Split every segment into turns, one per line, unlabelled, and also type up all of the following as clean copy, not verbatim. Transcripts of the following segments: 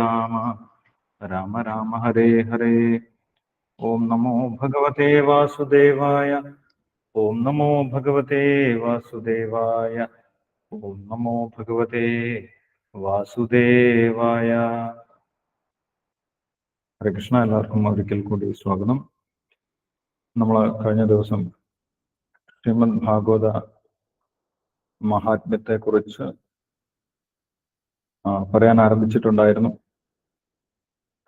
രാമ രാമ രാമ ഹരേ ഹരേ. ഓം നമോ ഭഗവതേ വാസുദേവായ. ഓം നമോ ഭഗവതേ വാസുദേവായ. ഓം നമോ ഭഗവതേ വാസുദേവായ. ഹരേ കൃഷ്ണ. എല്ലാവർക്കും ഒരിക്കൽ കൂടി സ്വാഗതം. നമ്മൾ കഴിഞ്ഞ ദിവസം ശ്രീമദ് ഭാഗവത മഹാത്മ്യത്തെ കുറിച്ച് പറയാൻ ആരംഭിച്ചിട്ടുണ്ടായിരുന്നു.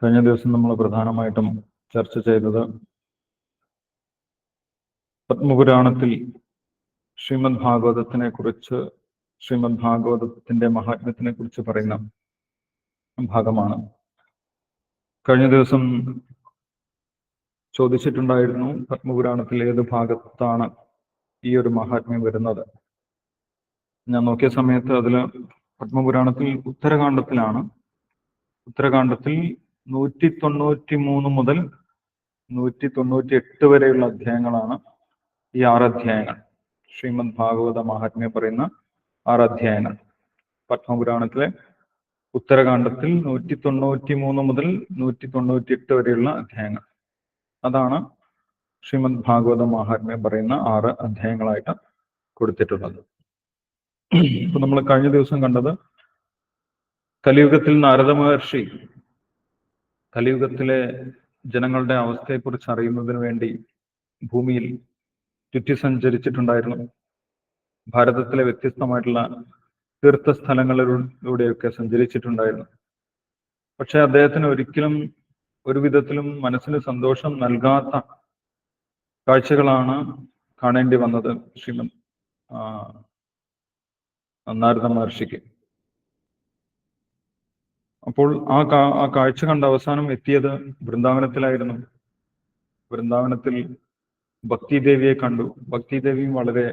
കഴിഞ്ഞ ദിവസം നമ്മൾ പ്രധാനമായിട്ടും ചർച്ച ചെയ്തത് പത്മപുരാണത്തിൽ ശ്രീമദ് ഭാഗവതത്തിനെ കുറിച്ച്, ശ്രീമദ് ഭാഗവതത്തിന്റെ മഹാത്മ്യത്തിനെ കുറിച്ച് പറയുന്ന ഭാഗമാണ്. കഴിഞ്ഞ ദിവസം ചോദിച്ചിട്ടുണ്ടായിരുന്നു, പത്മപുരാണത്തിൽ ഏത് ഭാഗത്താണ് ഈ ഒരു മഹാത്മ്യം വരുന്നത്. ഞാൻ നോക്കിയ സമയത്ത് അതിൽ പത്മപുരാണത്തിൽ ഉത്തരകാണ്ഡത്തിലാണ്. ഉത്തരകാണ്ഡത്തിൽ 193 മുതൽ 198 വരെയുള്ള അധ്യായങ്ങളാണ് ഈ 6 അധ്യായങ്ങൾ. ശ്രീമദ് ഭാഗവത മഹാത്മ്യം പറയുന്ന 6 അധ്യായങ്ങൾ പത്മപുരാണത്തിലെ ഉത്തരകാണ്ഡത്തിൽ 193 മുതൽ 198 വരെയുള്ള അധ്യായങ്ങൾ. അതാണ് ശ്രീമദ് ഭാഗവത മഹാത്മ്യം പറയുന്ന 6 അധ്യായങ്ങളായിട്ട് കൊടുത്തിട്ടുള്ളത്. ഇപ്പൊ നമ്മൾ കഴിഞ്ഞ ദിവസം കണ്ടത് കലിയുഗത്തിൽ നാരദ മഹർഷി കലിയുഗത്തിലെ ജനങ്ങളുടെ അവസ്ഥയെക്കുറിച്ച് അറിയുന്നതിന് വേണ്ടി ഭൂമിയിൽ ചുറ്റി സഞ്ചരിച്ചിട്ടുണ്ടായിരുന്നു. ഭാരതത്തിലെ വ്യത്യസ്തമായിട്ടുള്ള തീർത്ഥസ്ഥലങ്ങളിലൂടെയൊക്കെ സഞ്ചരിച്ചിട്ടുണ്ടായിരുന്നു. പക്ഷെ അദ്ദേഹത്തിന് ഒരിക്കലും ഒരു വിധത്തിലും മനസ്സിന് സന്തോഷം നൽകാത്ത കാഴ്ചകളാണ് കാണേണ്ടി വന്നത് ശ്രീമദ് നാരദ മഹർഷിക്ക്. അപ്പോൾ ആ കാഴ്ച കണ്ട അവസാനം എത്തിയത് വൃന്ദാവനത്തിലായിരുന്നു. വൃന്ദാവനത്തിൽ ഭക്തിദേവിയെ കണ്ടു. ഭക്തിദേവിയും വളരെ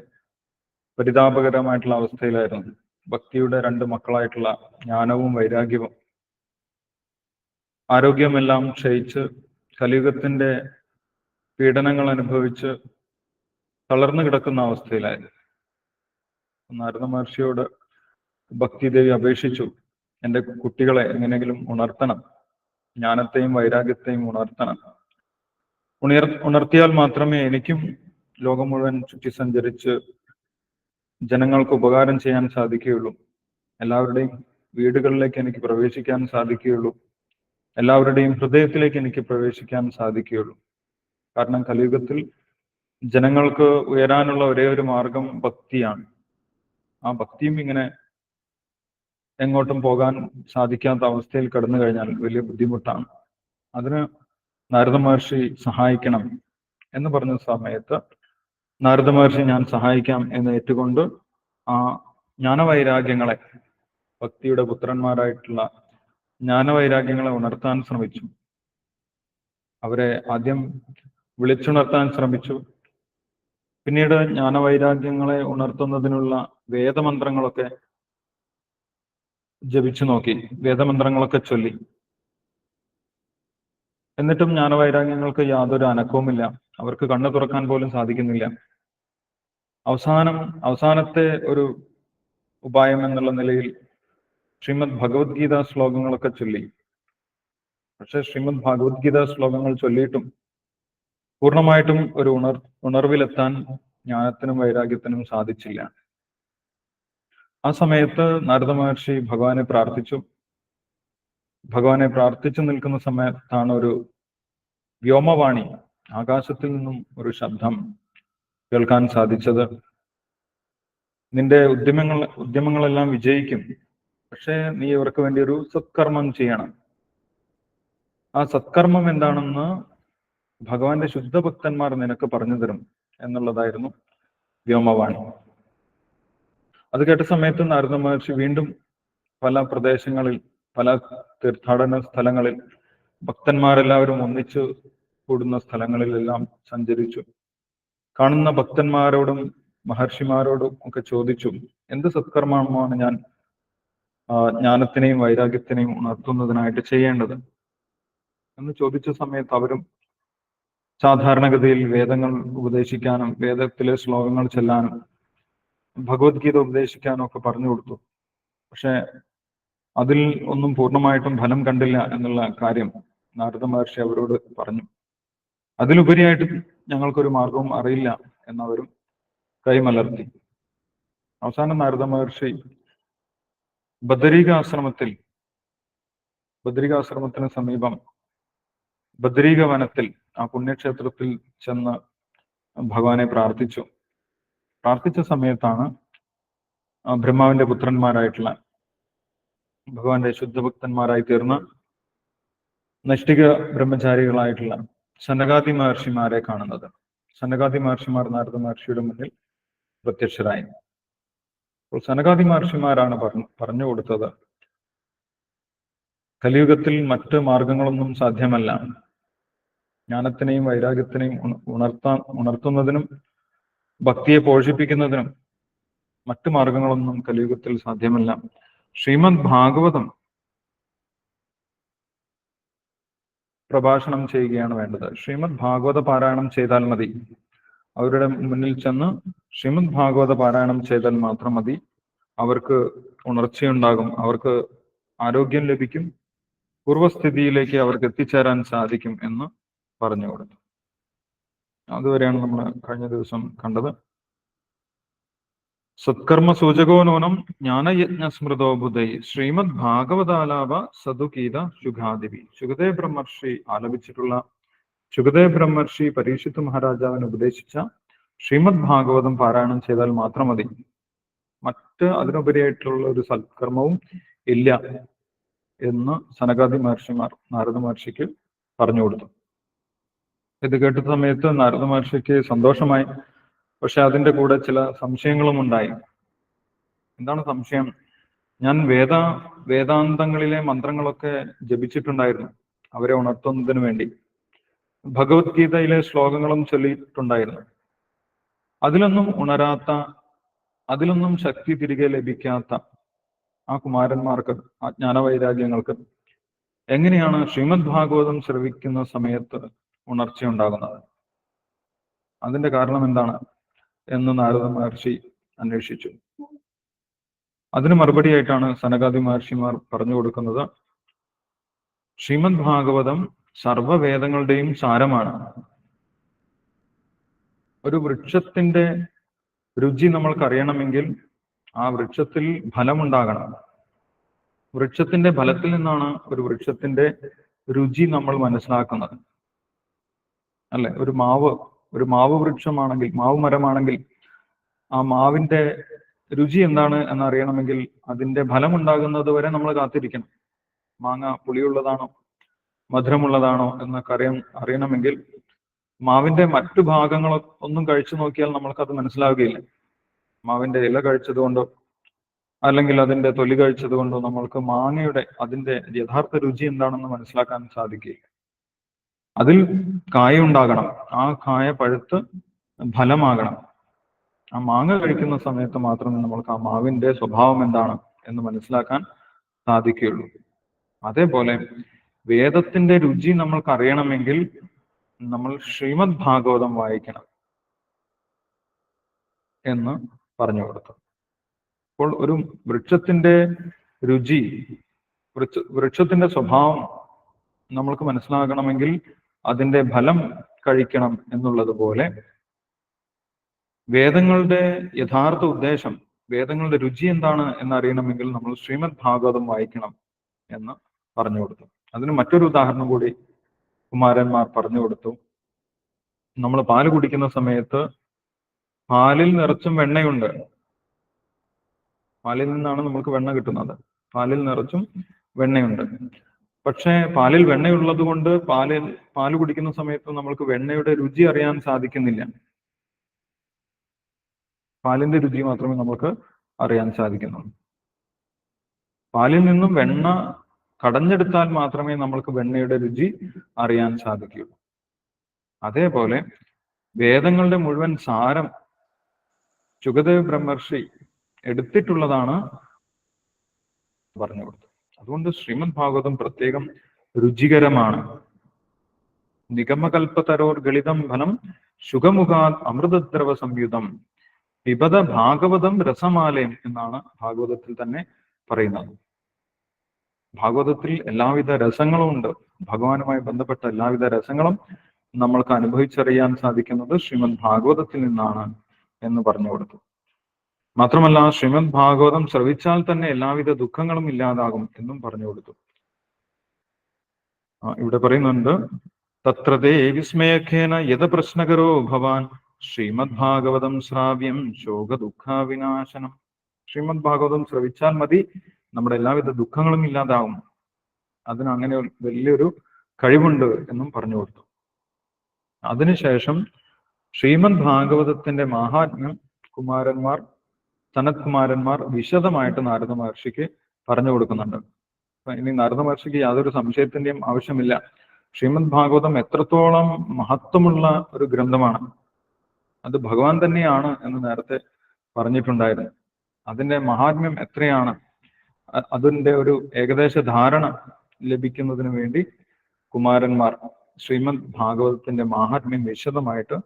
പരിതാപകരമായിട്ടുള്ള അവസ്ഥയിലായിരുന്നു. ഭക്തിയുടെ 2 മക്കളായിട്ടുള്ള ജ്ഞാനവും വൈരാഗ്യവും ആരോഗ്യമെല്ലാം ക്ഷയിച്ച് കലിയുഗത്തിന്റെ പീഡനങ്ങൾ അനുഭവിച്ച് തളർന്നു കിടക്കുന്ന അവസ്ഥയിലായിരുന്നു. നാരദ മഹർഷിയോട് ഭക്തിദേവി അപേക്ഷിച്ചു, എൻ്റെ കുട്ടികളെ എങ്ങനെയെങ്കിലും ഉണർത്തണം, ജ്ഞാനത്തെയും വൈരാഗ്യത്തെയും ഉണർത്തണം. ഉണർത്തിയാൽ മാത്രമേ എനിക്കും ലോകം മുഴുവൻ ചുറ്റി സഞ്ചരിച്ച് ജനങ്ങൾക്ക് ഉപകാരം ചെയ്യാൻ സാധിക്കുകയുള്ളൂ. എല്ലാവരുടെയും വീടുകളിലേക്ക് എനിക്ക് പ്രവേശിക്കാൻ സാധിക്കുകയുള്ളൂ. എല്ലാവരുടെയും ഹൃദയത്തിലേക്ക് എനിക്ക് പ്രവേശിക്കാൻ സാധിക്കുകയുള്ളൂ. കാരണം കലിയുഗത്തിൽ ജനങ്ങൾക്ക് ഉയരാനുള്ള ഒരേ ഒരു മാർഗം ഭക്തിയാണ്. ആ ഭക്തിയും ഇങ്ങനെ എങ്ങോട്ടും പോകാൻ സാധിക്കാത്ത അവസ്ഥയിൽ കടന്നു കഴിഞ്ഞാൽ വലിയ ബുദ്ധിമുട്ടാണ്. അതിന് നാരദ മഹർഷി സഹായിക്കണം എന്ന് പറഞ്ഞ സമയത്ത് നാരദ മഹർഷി ഞാൻ സഹായിക്കാം എന്ന് ഏറ്റുകൊണ്ട് ആ ജ്ഞാനവൈരാഗ്യങ്ങളെ, ഭക്തിയുടെ പുത്രന്മാരായിട്ടുള്ള ജ്ഞാനവൈരാഗ്യങ്ങളെ ഉണർത്താൻ ശ്രമിച്ചു. അവരെ ആദ്യം വിളിച്ചുണർത്താൻ ശ്രമിച്ചു. പിന്നീട് ജ്ഞാനവൈരാഗ്യങ്ങളെ ഉണർത്തുന്നതിനുള്ള വേദമന്ത്രങ്ങളൊക്കെ ജപിച്ചു നോക്കി, വേദമന്ത്രങ്ങളൊക്കെ ചൊല്ലി. എന്നിട്ടും ജ്ഞാനവൈരാഗ്യങ്ങൾക്ക് യാതൊരു അനക്കവുമില്ല. അവർക്ക് കണ്ണു തുറക്കാൻ പോലും സാധിക്കുന്നില്ല. അവസാനത്തെ ഒരു ഉപായം എന്നുള്ള നിലയിൽ ശ്രീമദ് ഭഗവത്ഗീത ശ്ലോകങ്ങളൊക്കെ ചൊല്ലി. പക്ഷെ ശ്രീമദ് ഭഗവത്ഗീത ശ്ലോകങ്ങൾ ചൊല്ലിയിട്ടും പൂർണ്ണമായിട്ടും ഒരു ഉണർവിലെത്താൻ ജ്ഞാനത്തിനും വൈരാഗ്യത്തിനും സാധിച്ചില്ല. ആ സമയത്ത് നാരദ മഹർഷി ഭഗവാനെ പ്രാർത്ഥിച്ചു. ഭഗവാനെ പ്രാർത്ഥിച്ചു നിൽക്കുന്ന സമയത്താണ് ഒരു വ്യോമവാണി, ആകാശത്തിൽ നിന്നും ഒരു ശബ്ദം കേൾക്കാൻ സാധിച്ചത്. നിന്റെ ഉദ്യമങ്ങളെല്ലാം വിജയിക്കും, പക്ഷേ നീ ഇവർക്ക് വേണ്ടി ഒരു സത്കർമ്മം ചെയ്യണം. ആ സത്കർമ്മം എന്താണെന്ന് ഭഗവാന്റെ ശുദ്ധഭക്തന്മാർ നിനക്ക് പറഞ്ഞു തരും എന്നുള്ളതായിരുന്നു വ്യോമവാണി. അത് കേട്ട സമയത്ത് നാരദ മഹർഷി വീണ്ടും പല പ്രദേശങ്ങളിൽ, പല തീർത്ഥാടന സ്ഥലങ്ങളിൽ, ഭക്തന്മാരെല്ലാവരും ഒന്നിച്ചു കൂടുന്ന സ്ഥലങ്ങളിലെല്ലാം സഞ്ചരിച്ചു. കാണുന്ന ഭക്തന്മാരോടും മഹർഷിമാരോടും ഒക്കെ ചോദിച്ചു, എന്ത് സത്കർമ്മമാണ് ഞാൻ ജ്ഞാനത്തിനെയും വൈരാഗ്യത്തിനെയും ഉണർത്തുന്നതിനായിട്ട് ചെയ്യേണ്ടത് എന്ന് ചോദിച്ച സമയത്ത് അവരും സാധാരണഗതിയിൽ വേദങ്ങൾ ഉപദേശിക്കാനും വേദത്തിലെ ശ്ലോകങ്ങൾ ചെല്ലാനും ഭഗവത്ഗീത ഉപദേശിക്കാനും ഒക്കെ പറഞ്ഞു കൊടുത്തു. പക്ഷെ അതിൽ ഒന്നും പൂർണ്ണമായിട്ടും ഫലം കണ്ടില്ല എന്നുള്ള കാര്യം നാരദ മഹർഷി അവരോട് പറഞ്ഞു. അതിലുപരിയായിട്ട് ഞങ്ങൾക്കൊരു മാർഗവും അറിയില്ല എന്നവരും കൈമലർത്തി. അവസാനം നാരദ മഹർഷി ബദരികാശ്രമത്തിന് സമീപം ബദരീക വനത്തിൽ ആ പുണ്യക്ഷേത്രത്തിൽ ചെന്ന് ഭഗവാനെ പ്രാർത്ഥിച്ചു. പ്രാർത്ഥിച്ച സമയത്താണ് ബ്രഹ്മാവിന്റെ പുത്രന്മാരായിട്ടുള്ള ഭഗവാന്റെ ശുദ്ധഭക്തന്മാരായി തീർന്ന നൈഷ്ഠിക ബ്രഹ്മചാരികളായിട്ടുള്ള സനകാദി മഹർഷിമാരെ കാണുന്നത്. സനകാദി മഹർഷിമാർ നാരദ മഹർഷിയുടെ മുന്നിൽ പ്രത്യക്ഷരായി. അപ്പോൾ സനകാദി മഹർഷിമാരാണ് പറഞ്ഞു കൊടുത്തത്, കലിയുഗത്തിൽ മറ്റ് മാർഗങ്ങളൊന്നും സാധ്യമല്ല. ജ്ഞാനത്തിനെയും വൈരാഗ്യത്തിനെയും ഉണർത്തുന്നതിനും ഭക്തിയെ പോഷിപ്പിക്കുന്നതിനും മറ്റു മാർഗങ്ങളൊന്നും കലിയുഗത്തിൽ സാധ്യമല്ല. ശ്രീമദ് ഭാഗവതം പ്രഭാഷണം ചെയ്യുകയാണ് വേണ്ടത്. ശ്രീമദ് ഭാഗവത പാരായണം ചെയ്താൽ മതി. അവരുടെ മുന്നിൽ ചെന്ന് ശ്രീമദ് ഭാഗവത പാരായണം ചെയ്താൽ മാത്രം മതി. അവർക്ക് ഉണർച്ചയുണ്ടാകും, അവർക്ക് ആരോഗ്യം ലഭിക്കും, പൂർവ്വസ്ഥിതിയിലേക്ക് അവർക്ക് എത്തിച്ചേരാൻ സാധിക്കും എന്ന് പറഞ്ഞു കൊടുത്തു. അതുവരെയാണ് നമ്മൾ കഴിഞ്ഞ ദിവസം കണ്ടത്. സത്കർമ്മ സൂചകോ നൂനം ജ്ഞാനയജ്ഞ സ്മൃതോ ബുധൈ ശ്രീമദ് ഭാഗവതാലാപ സതുകീത ശുഖാദിവി. ശുഖദേവ് ബ്രഹ്മർഷി ആലപിച്ചിട്ടുള്ള, ശുഖദേവ് ബ്രഹ്മർഷി പരീക്ഷിത് മഹാരാജാവിന് ഉപദേശിച്ച ശ്രീമദ് ഭാഗവതം പാരായണം ചെയ്താൽ മാത്രം മതി. മറ്റ് അതിനുപരിയായിട്ടുള്ള ഒരു സത്കർമ്മവും ഇല്ല എന്ന് സനകാദി മഹർഷിമാർ നാരദ മഹർഷിക്ക് പറഞ്ഞു കൊടുത്തു. ഇത് കേട്ട സമയത്ത് നാരദ മഹർഷിക്ക് സന്തോഷമായി. പക്ഷെ അതിന്റെ കൂടെ ചില സംശയങ്ങളും ഉണ്ടായി. എന്താണ് സംശയം? ഞാൻ വേദാന്തങ്ങളിലെ മന്ത്രങ്ങളൊക്കെ ജപിച്ചിട്ടുണ്ടായിരുന്നു, അവരെ ഉണർത്തുന്നതിന് വേണ്ടി. ഭഗവത്ഗീതയിലെ ശ്ലോകങ്ങളും ചൊല്ലിയിട്ടുണ്ടായിരുന്നു. അതിലൊന്നും ഉണരാത്ത, അതിലൊന്നും ശക്തി തിരികെ ലഭിക്കാത്ത ആ കുമാരന്മാർക്ക്, ആ ജ്ഞാനവൈരാഗ്യങ്ങൾക്ക് എങ്ങനെയാണ് ശ്രീമദ് ഭാഗവതം ശ്രവിക്കുന്ന സമയത്ത് ഉണർച്ചയുണ്ടാകുന്നത്? അതിന്റെ കാരണം എന്താണ് എന്ന് നാരദ മഹർഷി അന്വേഷിച്ചു. അതിന് മറുപടിയായിട്ടാണ് സനകാദി മഹർഷിമാർ പറഞ്ഞു കൊടുക്കുന്നത്, ശ്രീമദ് ഭാഗവതം സർവവേദങ്ങളുടെയും സാരമാണ്. ഒരു വൃക്ഷത്തിന്റെ രുചി നമ്മൾക്കറിയണമെങ്കിൽ ആ വൃക്ഷത്തിൽ ഫലമുണ്ടാകണം. വൃക്ഷത്തിന്റെ ഫലത്തിൽ നിന്നാണ് ഒരു വൃക്ഷത്തിന്റെ രുചി നമ്മൾ മനസ്സിലാക്കുന്നത്, അല്ലെ? ഒരു മാവ് വൃക്ഷമാണെങ്കിൽ, മാവ് മരമാണെങ്കിൽ ആ മാവിന്റെ രുചി എന്താണ് എന്നറിയണമെങ്കിൽ അതിന്റെ ഫലം ഉണ്ടാകുന്നത് വരെ നമ്മൾ കാത്തിരിക്കണം. മാങ്ങ പുളിയുള്ളതാണോ മധുരമുള്ളതാണോ എന്നൊക്കെ അറിയണമെങ്കിൽ മാവിന്റെ മറ്റു ഭാഗങ്ങളൊന്നും കഴിച്ചു നോക്കിയാൽ നമ്മൾക്കത് മനസ്സിലാവുകയില്ല. മാവിന്റെ ഇല കഴിച്ചതുകൊണ്ടോ അല്ലെങ്കിൽ അതിന്റെ തൊലി കഴിച്ചതുകൊണ്ടോ നമ്മൾക്ക് മാങ്ങയുടെ അതിന്റെ യഥാർത്ഥ രുചി എന്താണെന്ന് മനസ്സിലാക്കാൻ സാധിക്കില്ല. അതിൽ കായ ഉണ്ടാകണം, ആ കായ പഴുത്ത് ഫലമാകണം. ആ മാങ്ങ കഴിക്കുന്ന സമയത്ത് മാത്രമേ നമ്മൾക്ക് ആ മാവിന്റെ സ്വഭാവം എന്താണ് എന്ന് മനസ്സിലാക്കാൻ സാധിക്കുകയുള്ളൂ. അതേപോലെ വേദത്തിന്റെ രുചി നമ്മൾക്ക് അറിയണമെങ്കിൽ നമ്മൾ ശ്രീമദ് ഭാഗവതം വായിക്കണം എന്ന് പറഞ്ഞു കൊടുത്തു. അപ്പോൾ ഒരു വൃക്ഷത്തിന്റെ രുചി, വൃക്ഷത്തിന്റെ സ്വഭാവം നമ്മൾക്ക് മനസ്സിലാകണമെങ്കിൽ അതിന്റെ ഫലം കഴിക്കണം എന്നുള്ളത് പോലെ വേദങ്ങളുടെ യഥാർത്ഥ ഉദ്ദേശം, വേദങ്ങളുടെ രുചി എന്താണ് എന്നറിയണമെങ്കിൽ നമ്മൾ ശ്രീമദ് ഭാഗവതം വായിക്കണം എന്ന് പറഞ്ഞു കൊടുത്തു. അതിന് മറ്റൊരു ഉദാഹരണം കൂടി കുമാരന്മാർ പറഞ്ഞു കൊടുത്തു. നമ്മൾ പാല് കുടിക്കുന്ന സമയത്ത് പാലിൽ നിറച്ചും വെണ്ണയുണ്ട്. പാലിൽ നിന്നാണ് നമുക്ക് വെണ്ണ കിട്ടുന്നത്. പാലിൽ നിറച്ചും വെണ്ണയുണ്ട്. പക്ഷെ പാലിൽ വെണ്ണയുള്ളത് കൊണ്ട് പാല് കുടിക്കുന്ന സമയത്ത് നമ്മൾക്ക് വെണ്ണയുടെ രുചി അറിയാൻ സാധിക്കുന്നില്ല. പാലിന്റെ രുചി മാത്രമേ നമുക്ക് അറിയാൻ സാധിക്കുന്നുള്ളൂ. പാലിൽ നിന്നും വെണ്ണ കടഞ്ഞെടുത്താൽ മാത്രമേ നമ്മൾക്ക് വെണ്ണയുടെ രുചി അറിയാൻ സാധിക്കുകയുള്ളൂ. അതേപോലെ വേദങ്ങളുടെ മുഴുവൻ സാരം ശുഖദേവ് ബ്രഹ്മർഷി എടുത്തിട്ടുള്ളതാണ് പറഞ്ഞു കൊടുത്തത്. അതുകൊണ്ട് ശ്രീമദ് ഭാഗവതം പ്രത്യേകം രുചികരമാണ്. നിഗമകൽപ്പതരോർ ഗളിതം ഫലം ശുഖമുഖാത് അമൃതദ്രവ സംയുതം പിബത ഭാഗവതം രസമാലയം എന്നാണ് ഭാഗവതത്തിൽ തന്നെ പറയുന്നത്. ഭാഗവതത്തിൽ എല്ലാവിധ രസങ്ങളും ഉണ്ട്. ഭഗവാനുമായി ബന്ധപ്പെട്ട എല്ലാവിധ രസങ്ങളും നമ്മൾക്ക് അനുഭവിച്ചറിയാൻ സാധിക്കുന്നത് ശ്രീമദ് ഭാഗവതത്തിൽ നിന്നാണ് എന്ന് പറഞ്ഞു കൊടുത്തു. മാത്രമല്ല ശ്രീമദ് ഭാഗവതം ശ്രവിച്ചാൽ തന്നെ എല്ലാവിധ ദുഃഖങ്ങളും ഇല്ലാതാകും എന്നും പറഞ്ഞു കൊടുത്തു. ഇവിടെ പറയുന്നുണ്ട്, തത്രതേ വിസ്മയഖേന യഥ പ്രശ്നകരോ ഭവാൻ ശ്രീമദ് ഭാഗവതം ശ്രാവ്യം ശോക ദുഃഖ വിനാശനം. ശ്രീമദ് ഭാഗവതം ശ്രവിച്ചാൽ മതി, നമ്മുടെ എല്ലാവിധ ദുഃഖങ്ങളും ഇല്ലാതാവും. അതിന് അങ്ങനെ വലിയൊരു കഴിവുണ്ട് എന്നും പറഞ്ഞു കൊടുത്തു. അതിനുശേഷം ശ്രീമദ് ഭാഗവതത്തിന്റെ മഹാത്മ്യം സനത് കുമാരന്മാർ വിശദമായിട്ട് നാരദ മഹർഷിക്ക് പറഞ്ഞു കൊടുക്കുന്നുണ്ട്. ഇനി നാരദ മഹർഷിക്ക് യാതൊരു സംശയത്തിന്റെയും ആവശ്യമില്ല. ശ്രീമദ് ഭാഗവതം എത്രത്തോളം മഹത്വമുള്ള ഒരു ഗ്രന്ഥമാണ്, അത് ഭഗവാൻ തന്നെയാണ് എന്ന് നേരത്തെ പറഞ്ഞിട്ടുണ്ടായിരുന്നു. അതിന്റെ മഹാത്മ്യം എത്രയാണ്, അതിന്റെ ഒരു ഏകദേശ ധാരണ ലഭിക്കുന്നതിന് വേണ്ടി കുമാരന്മാർ ശ്രീമദ് ഭാഗവതത്തിന്റെ മഹാത്മ്യം വിശദമായിട്ട്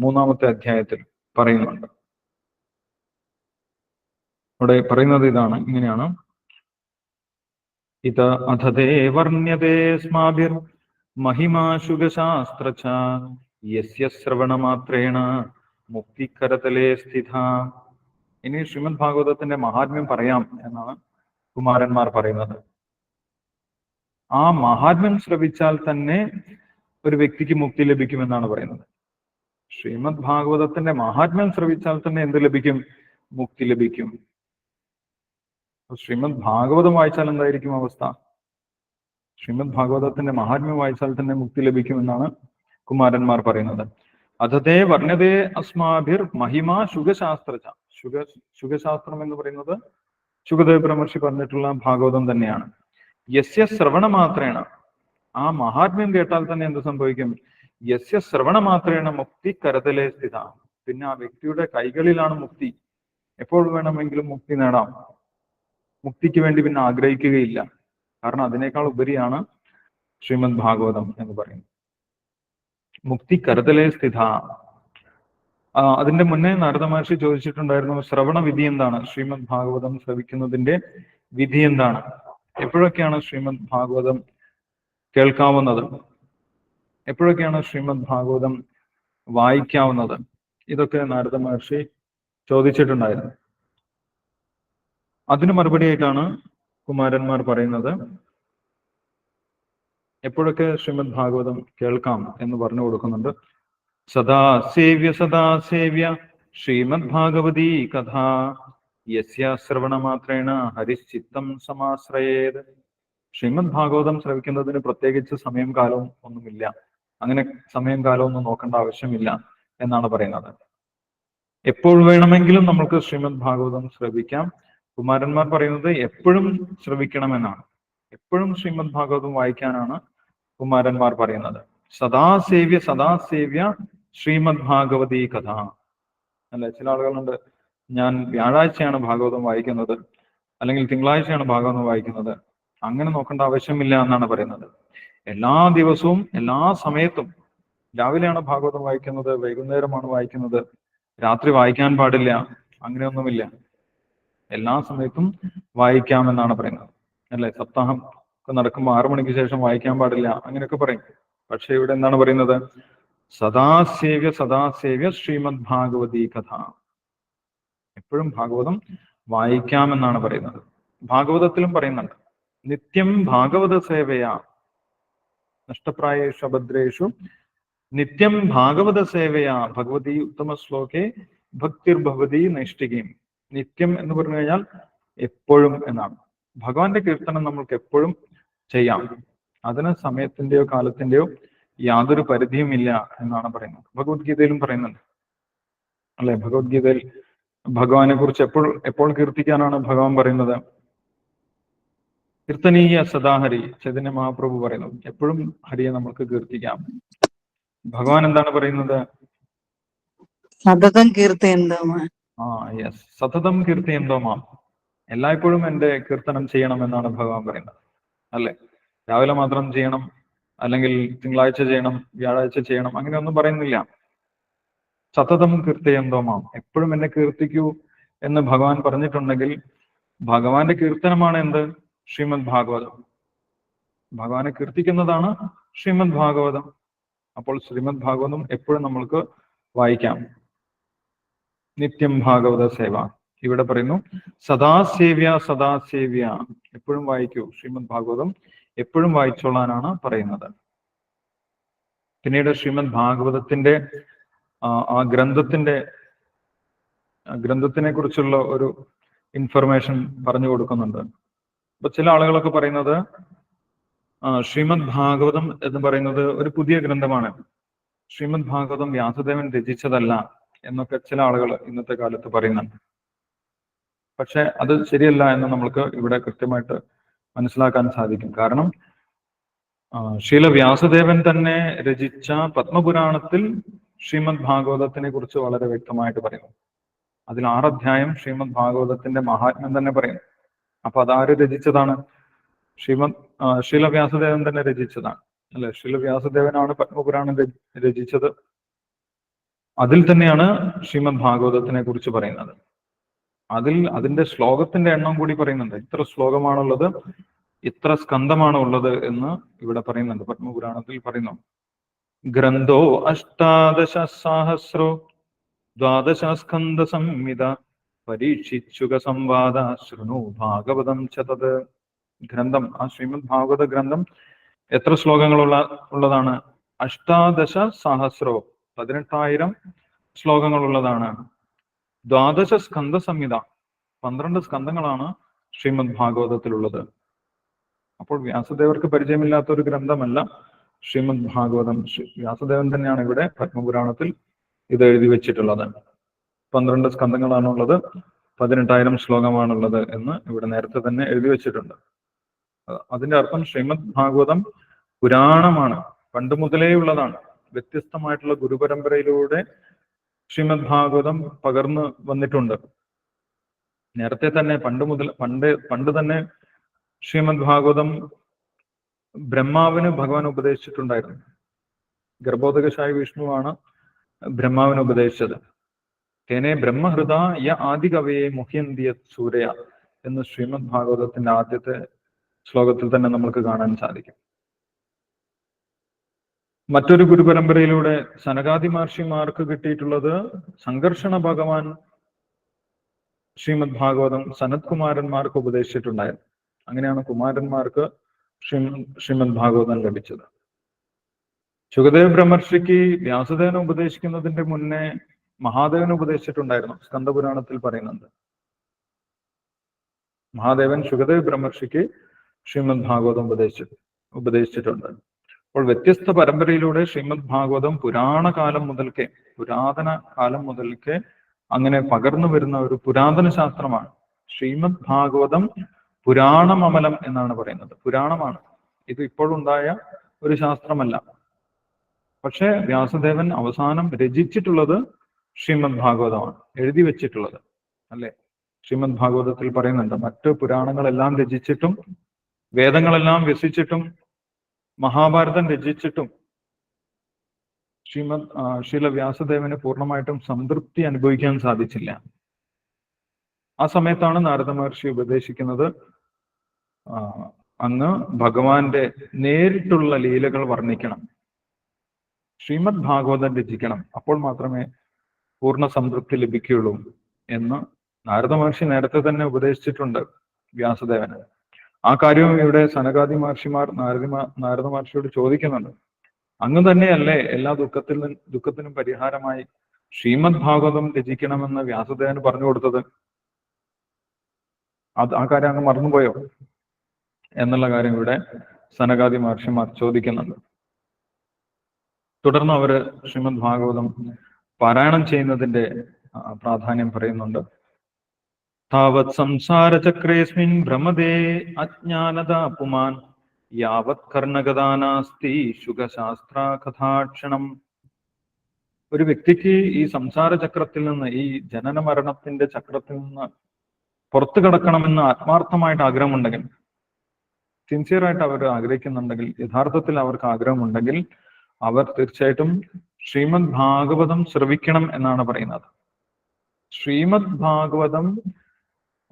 3-ാമത്തെ അധ്യായത്തിൽ പറയുന്നുണ്ട്. അവിടെ പറയുന്നത് ഇങ്ങനെയാണ്: ഇത് അഥതേ വർണ്യതേ സ്മാഭിർ മഹിമാശുഗശാസ്ത്രച യസ്യ ശ്രവണമാത്രേണ മുക്തികരതലേ സ്ഥിത. ഇനി ശ്രീമദ് ഭാഗവതത്തിന്റെ മഹാത്മ്യം പറയാം എന്നാണ് കുമാരന്മാർ പറയുന്നത്. ആ മഹാത്മ്യം ശ്രവിച്ചാൽ തന്നെ ഒരു വ്യക്തിക്ക് മുക്തി ലഭിക്കുമെന്നാണ് പറയുന്നത്. ശ്രീമദ് ഭാഗവതത്തിന്റെ മഹാത്മ്യം ശ്രവിച്ചാൽ തന്നെ എന്ത് ലഭിക്കും? മുക്തി ലഭിക്കും. ശ്രീമദ് ഭാഗവതം വായിച്ചാൽ എന്തായിരിക്കും അവസ്ഥ? ശ്രീമദ് ഭാഗവതത്തിന്റെ മഹാത്മ്യം വായിച്ചാൽ തന്നെ മുക്തി ലഭിക്കുമെന്നാണ് കുമാരന്മാർ പറയുന്നത്. അഥതേ വർണ്ണതേ അസ്മാഭിർ മഹിമാ ശുഗശാസ്ത്രച. ശുഗശാസ്ത്രം എന്ന് പറയുന്നത് ശുഗദേവ ബ്രഹ്മർഷി പറഞ്ഞിട്ടുള്ള ഭാഗവതം തന്നെയാണ്. യസ്യ ശ്രവണ മാത്രേണ, ആ മഹാത്മ്യം കേട്ടാൽ തന്നെ എന്ത് സംഭവിക്കും? യസ്യ ശ്രവണ മാത്രേണ മുക്തി കരതലേ സ്ഥിത. പിന്നെ ആ വ്യക്തിയുടെ കൈകളിലാണ് മുക്തി. എപ്പോൾ വേണമെങ്കിലും മുക്തി നേടാം. മുക്തിക്ക് വേണ്ടി പിന്നെ ആഗ്രഹിക്കുകയില്ല. കാരണം അതിനേക്കാൾ ഉപരിയാണ് ശ്രീമദ് ഭാഗവതം എന്ന് പറയുന്നത്. മുക്തി കരതലേ സ്ഥിത. അതിന്റെ മുന്നേ നാരദ മഹർഷി ചോദിച്ചിട്ടുണ്ടായിരുന്നു, ശ്രവണ വിധി എന്താണ്? ശ്രീമദ് ഭാഗവതം ശ്രവിക്കുന്നതിന്റെ വിധി എന്താണ്? എപ്പോഴൊക്കെയാണ് ശ്രീമദ് ഭാഗവതം കേൾക്കാവുന്നത്? എപ്പോഴൊക്കെയാണ് ശ്രീമദ് ഭാഗവതം വായിക്കാവുന്നത്? ഇതൊക്കെ നാരദ മഹർഷി ചോദിച്ചിട്ടുണ്ടായിരുന്നു. അതിന് മറുപടിയായിട്ടാണ് കുമാരന്മാർ പറയുന്നത്, എപ്പോഴൊക്കെ ശ്രീമദ് ഭാഗവതം കേൾക്കാം എന്ന് പറഞ്ഞു കൊടുക്കുന്നുണ്ട്. സദാ സേവ്യ ശ്രീമദ് ഭാഗവതീ കഥ യസ്യ ശ്രവണ മാത്രേണ ഹരിശ്ചിത്തം സമാശ്രയേത്. ശ്രീമദ് ഭാഗവതം ശ്രവിക്കുന്നതിന് പ്രത്യേകിച്ച് സമയം കാലവും ഒന്നുമില്ല. അങ്ങനെ സമയം കാലവും ഒന്നും നോക്കേണ്ട ആവശ്യമില്ല എന്നാണ് പറയുന്നത്. എപ്പോൾ വേണമെങ്കിലും നമുക്ക് ശ്രീമദ് ഭാഗവതം ശ്രവിക്കാം. കുമാരന്മാർ പറയുന്നത് എപ്പോഴും ശ്രവിക്കണമെന്നാണ്. എപ്പോഴും ശ്രീമദ് ഭാഗവതം വായിക്കാനാണ് കുമാരന്മാർ പറയുന്നത്. സദാ സേവ്യ ശ്രീമദ് ഭാഗവതീ കഥ. അല്ലെ, ചില ആളുകളുണ്ട്, ഞാൻ വ്യാഴാഴ്ചയാണ് ഭാഗവതം വായിക്കുന്നത്, അല്ലെങ്കിൽ തിങ്കളാഴ്ചയാണ് ഭാഗവതം വായിക്കുന്നത്. അങ്ങനെ നോക്കേണ്ട ആവശ്യമില്ല എന്നാണ് പറയുന്നത്. എല്ലാ ദിവസവും എല്ലാ സമയത്തും, രാവിലെയാണ് ഭാഗവതം വായിക്കുന്നത്, വൈകുന്നേരമാണ് വായിക്കുന്നത്, രാത്രി വായിക്കാൻ പാടില്ല, അങ്ങനെയൊന്നുമില്ല. എല്ലാ സമയത്തും വായിക്കാമെന്നാണ് പറയുന്നത്. അല്ലെ, സപ്താഹം ഒക്കെ നടക്കുമ്പോൾ 6 മണിക്ക് ശേഷം വായിക്കാൻ പാടില്ല, അങ്ങനെയൊക്കെ പറയും. പക്ഷെ ഇവിടെ എന്താണ് പറയുന്നത്? സദാസേവ്യ ശ്രീമദ് ഭാഗവതീ കഥ. എപ്പോഴും ഭാഗവതം വായിക്കാമെന്നാണ് പറയുന്നത്. ഭാഗവതത്തിലും പറയുന്നുണ്ട്, നിത്യം ഭാഗവത സേവയാ നഷ്ടപ്രായേഷു അഭദ്രേഷു നിത്യം ഭാഗവത സേവയാ ഭഗവതി ഉത്തമ ശ്ലോകേ ഭക്തിർഭവതി നൈഷ്ഠികയും. നിത്യം എന്ന് പറഞ്ഞു കഴിഞ്ഞാൽ എപ്പോഴും എന്നാണ്. ഭഗവാന്റെ കീർത്തനം നമ്മൾക്ക് എപ്പോഴും ചെയ്യാം. അതിന് സമയത്തിന്റെയോ കാലത്തിന്റെയോ യാതൊരു പരിധിയും ഇല്ല എന്നാണ് പറയുന്നത്. ഭഗവത്ഗീതയിലും പറയുന്നുണ്ട്, അല്ലെ? ഭഗവത്ഗീതയിൽ ഭഗവാനെ കുറിച്ച് എപ്പോൾ കീർത്തിക്കാനാണ് ഭഗവാൻ പറയുന്നത്? കീർത്തനീയ സദാഹരി. ചൈതന്യ മഹാപ്രഭു പറയുന്നു, എപ്പോഴും ഹരിയെ നമുക്ക് കീർത്തിക്കാം. ഭഗവാൻ എന്താണ് പറയുന്നത്?
സതതം കീർത്തയന്തോമാ.
യെസ്, സതതം കീർത്തയന്തോമാ. എല്ലായ്പ്പോഴും എന്റെ കീർത്തനം ചെയ്യണം എന്നാണ് ഭഗവാൻ പറയുന്നത്. അല്ലെ, രാവിലെ മാത്രം ചെയ്യണം, അല്ലെങ്കിൽ തിങ്കളാഴ്ച ചെയ്യണം, വ്യാഴാഴ്ച ചെയ്യണം, അങ്ങനെയൊന്നും പറയുന്നില്ല. സതതം കീർത്തയന്തോമാം, എപ്പോഴും എന്നെ കീർത്തിക്കൂ എന്ന് ഭഗവാൻ പറഞ്ഞിട്ടുണ്ടെങ്കിൽ ഭഗവാന്റെ കീർത്തനമാണ് എന്ത്? ശ്രീമദ് ഭാഗവതം. ഭഗവാനെ കീർത്തിക്കുന്നതാണ് ശ്രീമദ് ഭാഗവതം. അപ്പോൾ ശ്രീമദ് ഭാഗവതം എപ്പോഴും നമ്മൾക്ക് വായിക്കാം. നിത്യം ഭാഗവത സേവ. ഇവിടെ പറയുന്നു സദാസേവ്യ സദാസേവ്യ, എപ്പോഴും വായിക്കൂ. ശ്രീമദ് ഭാഗവതം എപ്പോഴും വായിച്ചോളാനാണ് പറയുന്നത്. പിന്നീട് ശ്രീമദ് ഭാഗവതത്തിന്റെ ആ ഗ്രന്ഥത്തിനെ കുറിച്ചുള്ള ഒരു ഇൻഫർമേഷൻ പറഞ്ഞു കൊടുക്കുന്നുണ്ട്. അപ്പൊ ചില ആളുകളൊക്കെ പറയുന്നത് ശ്രീമദ് ഭാഗവതം എന്ന് പറയുന്നത് ഒരു പുതിയ ഗ്രന്ഥമാണ്, ശ്രീമദ് ഭാഗവതം വ്യാസദേവൻ രചിച്ചതല്ല എന്നൊക്കെ ചില ആളുകൾ ഇന്നത്തെ കാലത്ത് പറയുന്നുണ്ട്. പക്ഷെ അത് ശരിയല്ല എന്ന് നമ്മൾക്ക് ഇവിടെ കൃത്യമായിട്ട് മനസ്സിലാക്കാൻ സാധിക്കും. കാരണം ശ്രീല വ്യാസദേവൻ തന്നെ രചിച്ച പത്മപുരാണത്തിൽ ശ്രീമദ് ഭാഗവതത്തിനെ കുറിച്ച് വളരെ വ്യക്തമായിട്ട് പറയുന്നു. അതിൽ 6 അധ്യായം ശ്രീമദ് ഭാഗവതത്തിന്റെ മഹാത്മ്യം തന്നെ പറയുന്നു. അപ്പൊ അതാര് രചിച്ചതാണ്? ശ്രീല വ്യാസദേവൻ തന്നെ രചിച്ചതാണ് അല്ലെ? ശ്രീല വ്യാസദേവനാണ് പത്മപുരാണം രചിച്ചത്. അതിൽ തന്നെയാണ് ശ്രീമദ് ഭാഗവതത്തിനെ കുറിച്ച് പറയുന്നത്. അതിന്റെ ശ്ലോകത്തിന്റെ എണ്ണം കൂടി പറയുന്നുണ്ട്. ഇത്ര ശ്ലോകമാണുള്ളത്, ഇത്ര സ്കന്ധമാണ് ഉള്ളത് എന്ന് ഇവിടെ പറയുന്നുണ്ട്. പത്മപുരാണത്തിൽ പറയുന്നു, ഗ്രന്ഥോ 18 12 സ്കന്ധ സംഹിത പരീക്ഷിച്ചുക സംവാദ ശൃണു ഭാഗവതം ചതത്. ഗ്രന്ഥം, ആ ശ്രീമദ് ഭാഗവത ഗ്രന്ഥം എത്ര ഉള്ളതാണ്? 18 18,000 ശ്ലോകങ്ങളുള്ളതാണ്. 12 സ്കന്ധ സംഹിത 12 സ്കന്ധങ്ങളാണ് ശ്രീമദ് ഭാഗവതത്തിലുള്ളത്. അപ്പോൾ വ്യാസദേവർക്ക് പരിചയമില്ലാത്ത ഒരു ഗ്രന്ഥമല്ല ശ്രീമദ് ഭാഗവതം. വ്യാസദേവൻ തന്നെയാണ് ഇവിടെ പത്മപുരാണത്തിൽ ഇത് എഴുതി വെച്ചിട്ടുള്ളത്. 12 സ്കന്ധങ്ങളാണുള്ളത്, 18,000 ശ്ലോകമാണുള്ളത് എന്ന് ഇവിടെ നേരത്തെ തന്നെ എഴുതി വെച്ചിട്ടുണ്ട്. അതിന്റെ അർത്ഥം ശ്രീമദ് ഭാഗവതം പുരാണമാണ്, പണ്ട് മുതലേ ഉള്ളതാണ്. വ്യത്യസ്തമായിട്ടുള്ള ഗുരുപരമ്പരയിലൂടെ ശ്രീമദ് ഭാഗവതം പകർന്നു വന്നിട്ടുണ്ട്. നേരത്തെ തന്നെ പണ്ട് തന്നെ ശ്രീമദ് ഭാഗവതം ബ്രഹ്മാവിന് ഭഗവാൻ ഉപദേശിച്ചിട്ടുണ്ടായിരുന്നു. ഗർഭോദകശായി വിഷ്ണുവാണ് ബ്രഹ്മാവിന് ഉപദേശിച്ചത്. തേനെ ബ്രഹ്മഹൃദ യ ആദികവയെ മുഹ്യന്തിയ സൂര്യ എന്ന് ശ്രീമദ് ഭാഗവതത്തിന്റെ ആദ്യത്തെ ശ്ലോകത്തിൽ തന്നെ നമുക്ക് കാണാൻ സാധിക്കും. മറ്റൊരു ഗുരുപരമ്പരയിലൂടെ സനകാദി മഹർഷിമാർക്ക് കിട്ടിയിട്ടുള്ളത് സംഘർഷണ ഭഗവാൻ ശ്രീമദ് ഭാഗവതം സനത് കുമാരന്മാർക്ക് ഉപദേശിച്ചിട്ടുണ്ടായിരുന്നു. അങ്ങനെയാണ് കുമാരന്മാർക്ക് ശ്രീമദ് ഭാഗവതം ലഭിച്ചത്. ശുകദേവ് ബ്രഹ്മർഷിക്ക് വ്യാസദേവനെ ഉപദേശിക്കുന്നതിന്റെ മുന്നേ മഹാദേവൻ ഉപദേശിച്ചിട്ടുണ്ടായിരുന്നു. സ്കന്ദപുരാണത്തിൽ പറയുന്നുണ്ട്, മഹാദേവൻ ശുകദേവ് ബ്രഹ്മർഷിക്ക് ശ്രീമദ് ഭാഗവതം ഉപദേശിച്ചിട്ടുണ്ട്. അപ്പോൾ വ്യത്യസ്ത പരമ്പരയിലൂടെ ശ്രീമദ് ഭാഗവതം പുരാതന കാലം മുതൽക്കേ അങ്ങനെ പകർന്നു വരുന്ന ഒരു പുരാതന ശാസ്ത്രമാണ്. ശ്രീമദ് ഭാഗവതം പുരാണമമലം എന്നാണ് പറയുന്നത്. പുരാണമാണ്, ഇത് ഇപ്പോഴുണ്ടായ ഒരു ശാസ്ത്രമല്ല. പക്ഷെ വ്യാസദേവൻ അവസാനം രചിച്ചിട്ടുള്ളത് ശ്രീമദ് ഭാഗവതമാണ്, എഴുതി വെച്ചിട്ടുള്ളത് അല്ലെ? ശ്രീമദ് ഭാഗവതത്തിൽ പറയുന്നുണ്ട്, മറ്റു പുരാണങ്ങളെല്ലാം രചിച്ചിട്ടും വേദങ്ങളെല്ലാം വ്യസിച്ചിട്ടും മഹാഭാരതം രചിച്ചിട്ടും ശ്രീല വ്യാസദേവന് പൂർണ്ണമായിട്ടും സംതൃപ്തി അനുഭവിക്കാൻ സാധിച്ചില്ല. ആ സമയത്താണ് നാരദ മഹർഷി ഉപദേശിക്കുന്നത്, അങ്ങ് ഭഗവാന്റെ നേരിട്ടുള്ള ലീലകൾ വർണ്ണിക്കണം, ശ്രീമദ് ഭാഗവതം രചിക്കണം, അപ്പോൾ മാത്രമേ പൂർണ്ണ സംതൃപ്തി ലഭിക്കുകയുള്ളൂ എന്ന് നാരദ മഹർഷി നേരത്തെ തന്നെ ഉപദേശിച്ചിട്ടുണ്ട് വ്യാസദേവന്. ആ കാര്യവും ഇവിടെ സനകാദി മഹർഷിമാർ നാരദ മഹർഷിയോട് ചോദിക്കുന്നുണ്ട്. അങ്ങ് തന്നെയല്ലേ എല്ലാ ദുഃഖത്തിനും പരിഹാരമായി ശ്രീമദ് ഭാഗവതം രചിക്കണമെന്ന് വ്യാസദേവന് പറഞ്ഞു കൊടുത്തത്? ആ കാര്യം അങ്ങ് മറന്നുപോയോ എന്നുള്ള കാര്യം ഇവിടെ സനകാദി മഹർഷിമാർ ചോദിക്കുന്നുണ്ട്. തുടർന്ന് അവര് ശ്രീമദ് ഭാഗവതം പാരായണം ചെയ്യുന്നതിന്റെ പ്രാധാന്യം പറയുന്നുണ്ട്. താവത് സംസാരചക്രേസ്മിൻ ഭ്രമദേ അജ്ഞാനദ പുമാൻ യാവത് കർണഗദാനാസ്തി ശുഖശാസ്ത്ര കഥാക്ഷണം. ഒരു വ്യക്തിക്ക് ഈ സംസാര ചക്രത്തിൽ നിന്ന്, ഈ ജനന മരണത്തിന്റെ ചക്രത്തിൽ നിന്ന് പുറത്തു കടക്കണമെന്ന് ആത്മാർത്ഥമായിട്ട് ആഗ്രഹമുണ്ടെങ്കിൽ, സിൻസിയറായിട്ട് അവർ ആഗ്രഹിക്കുന്നുണ്ടെങ്കിൽ, യഥാർത്ഥത്തിൽ അവർക്ക് ആഗ്രഹമുണ്ടെങ്കിൽ അവർ തീർച്ചയായിട്ടും ശ്രീമദ് ഭാഗവതം ശ്രവിക്കണം എന്നാണ് പറയുന്നത്. ശ്രീമദ് ഭാഗവതം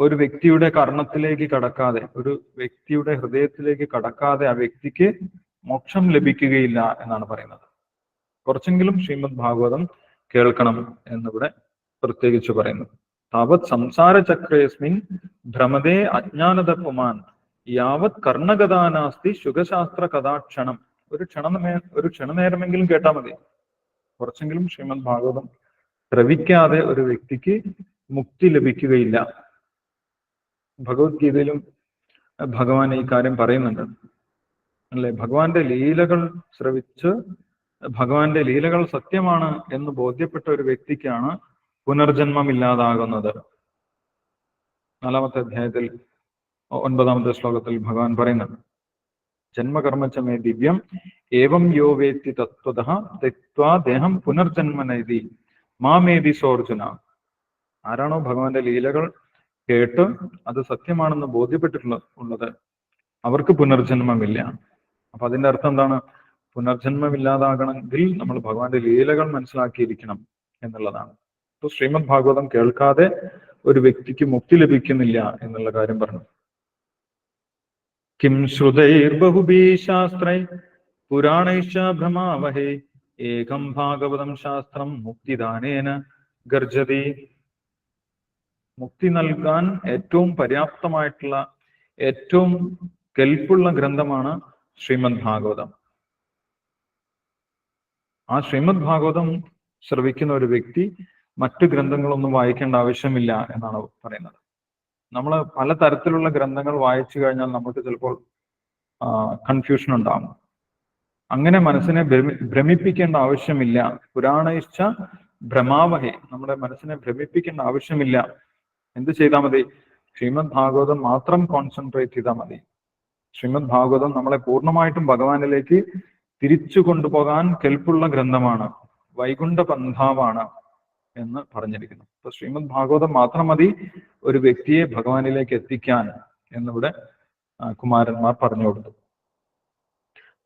ഒരു വ്യക്തിയുടെ കർണത്തിലേക്ക് കടക്കാതെ, ഒരു വ്യക്തിയുടെ ഹൃദയത്തിലേക്ക് കടക്കാതെ ആ വ്യക്തിക്ക് മോക്ഷം ലഭിക്കുകയില്ല എന്നാണ് പറയുന്നത്. കുറച്ചെങ്കിലും ശ്രീമദ് ഭാഗവതം കേൾക്കണം എന്നിവിടെ പ്രത്യേകിച്ച് പറയുന്നു. താവത് സംസാര ചക്രേസ്മിൻ ഭ്രമതേ അജ്ഞാനത പുമാൻ യാവത് കർണഗതാനാസ്തി ശുഖശാസ്ത്ര കഥാക്ഷണം. ഒരു ക്ഷണനേരമെങ്കിലും കേട്ടാൽ മതി. കുറച്ചെങ്കിലും ശ്രീമദ് ഭാഗവതം ശ്രവിക്കാതെ ഒരു വ്യക്തിക്ക് മുക്തി ലഭിക്കുകയില്ല. ഭഗവത്ഗീതയിലും ഭഗവാൻ ഈ കാര്യം പറയുന്നുണ്ട് അല്ലെ. ഭഗവാന്റെ ലീലകൾ ശ്രവിച്ച് ഭഗവാന്റെ ലീലകൾ സത്യമാണ് എന്ന് ബോധ്യപ്പെട്ട ഒരു വ്യക്തിക്കാണ് പുനർജന്മമില്ലാതാകുന്നത്. 4-ാമത്തെ അധ്യായത്തിൽ 9-ാമത്തെ ശ്ലോകത്തിൽ ഭഗവാൻ പറയുന്നുണ്ട്, ജന്മകർമ്മച്ചമേ ദിവ്യം ഏവം യോ വേത്തി തത്വതഃ തെക്വാ ദേഹം പുനർജന്മനൈതി മാമേതി സോർജുന. ആരാണോ ഭഗവാന്റെ ലീലകൾ കേട്ട് അത് സത്യമാണെന്ന് ബോധ്യപ്പെട്ടിട്ടുള്ളത് അവർക്ക് പുനർജന്മമില്ല. അപ്പൊ അതിന്റെ അർത്ഥം എന്താണ്? പുനർജന്മമില്ലാതാകണമെങ്കിൽ നമ്മൾ ഭഗവാന്റെ ലീലകൾ മനസ്സിലാക്കിയിരിക്കണം എന്നുള്ളതാണ്. ഇപ്പൊ ശ്രീമദ് ഭാഗവതം കേൾക്കാതെ ഒരു വ്യക്തിക്ക് മുക്തി ലഭിക്കുന്നില്ല എന്നുള്ള കാര്യം പറഞ്ഞു. കിം ശ്രുതൈർബഹുഭീ ശാസ്ത്രൈ പുരാണൈശ്ച ഭ്രമാവഹേ ഏകം ഭാഗവതം ശാസ്ത്രം മുക്തിദാനേന ഗർജതി. മുക്തി നൽകാൻ ഏറ്റവും പര്യാപ്തമായിട്ടുള്ള, ഏറ്റവും കെൽപ്പുള്ള ഗ്രന്ഥമാണ് ശ്രീമദ് ഭാഗവതം. ആ ശ്രീമദ് ഭാഗവതം ശ്രവിക്കുന്ന ഒരു വ്യക്തി മറ്റു ഗ്രന്ഥങ്ങളൊന്നും വായിക്കേണ്ട ആവശ്യമില്ല എന്നാണ് പറയുന്നത്. നമ്മൾ പലതരത്തിലുള്ള ഗ്രന്ഥങ്ങൾ വായിച്ചു കഴിഞ്ഞാൽ നമുക്ക് ചിലപ്പോൾ കൺഫ്യൂഷൻ ഉണ്ടാകും. അങ്ങനെ മനസ്സിനെ ഭ്രമിപ്പിക്കേണ്ട ആവശ്യമില്ല. പുരാണയിച്ച ഭ്രമാവഹേ, നമ്മുടെ മനസ്സിനെ ഭ്രമിപ്പിക്കേണ്ട ആവശ്യമില്ല. എന്ത് ചെയ്താൽ മതി? ശ്രീമദ് ഭാഗവതം മാത്രം കോൺസെൻട്രേറ്റ് ചെയ്താൽ മതി. ശ്രീമദ് ഭാഗവതം നമ്മളെ പൂർണ്ണമായിട്ടും ഭഗവാനിലേക്ക് തിരിച്ചു കൊണ്ടുപോകാൻ കെൽപ്പുള്ള ഗ്രന്ഥമാണ്, വൈകുണ്ഠ പന്ഥാവാണ് എന്ന് പറഞ്ഞിരിക്കുന്നു. അപ്പൊ ശ്രീമദ് ഭാഗവതം മാത്രം മതി ഒരു വ്യക്തിയെ ഭഗവാനിലേക്ക് എത്തിക്കാൻ എന്നിവിടെ കുമാരന്മാർ പറഞ്ഞു കൊടുത്തു.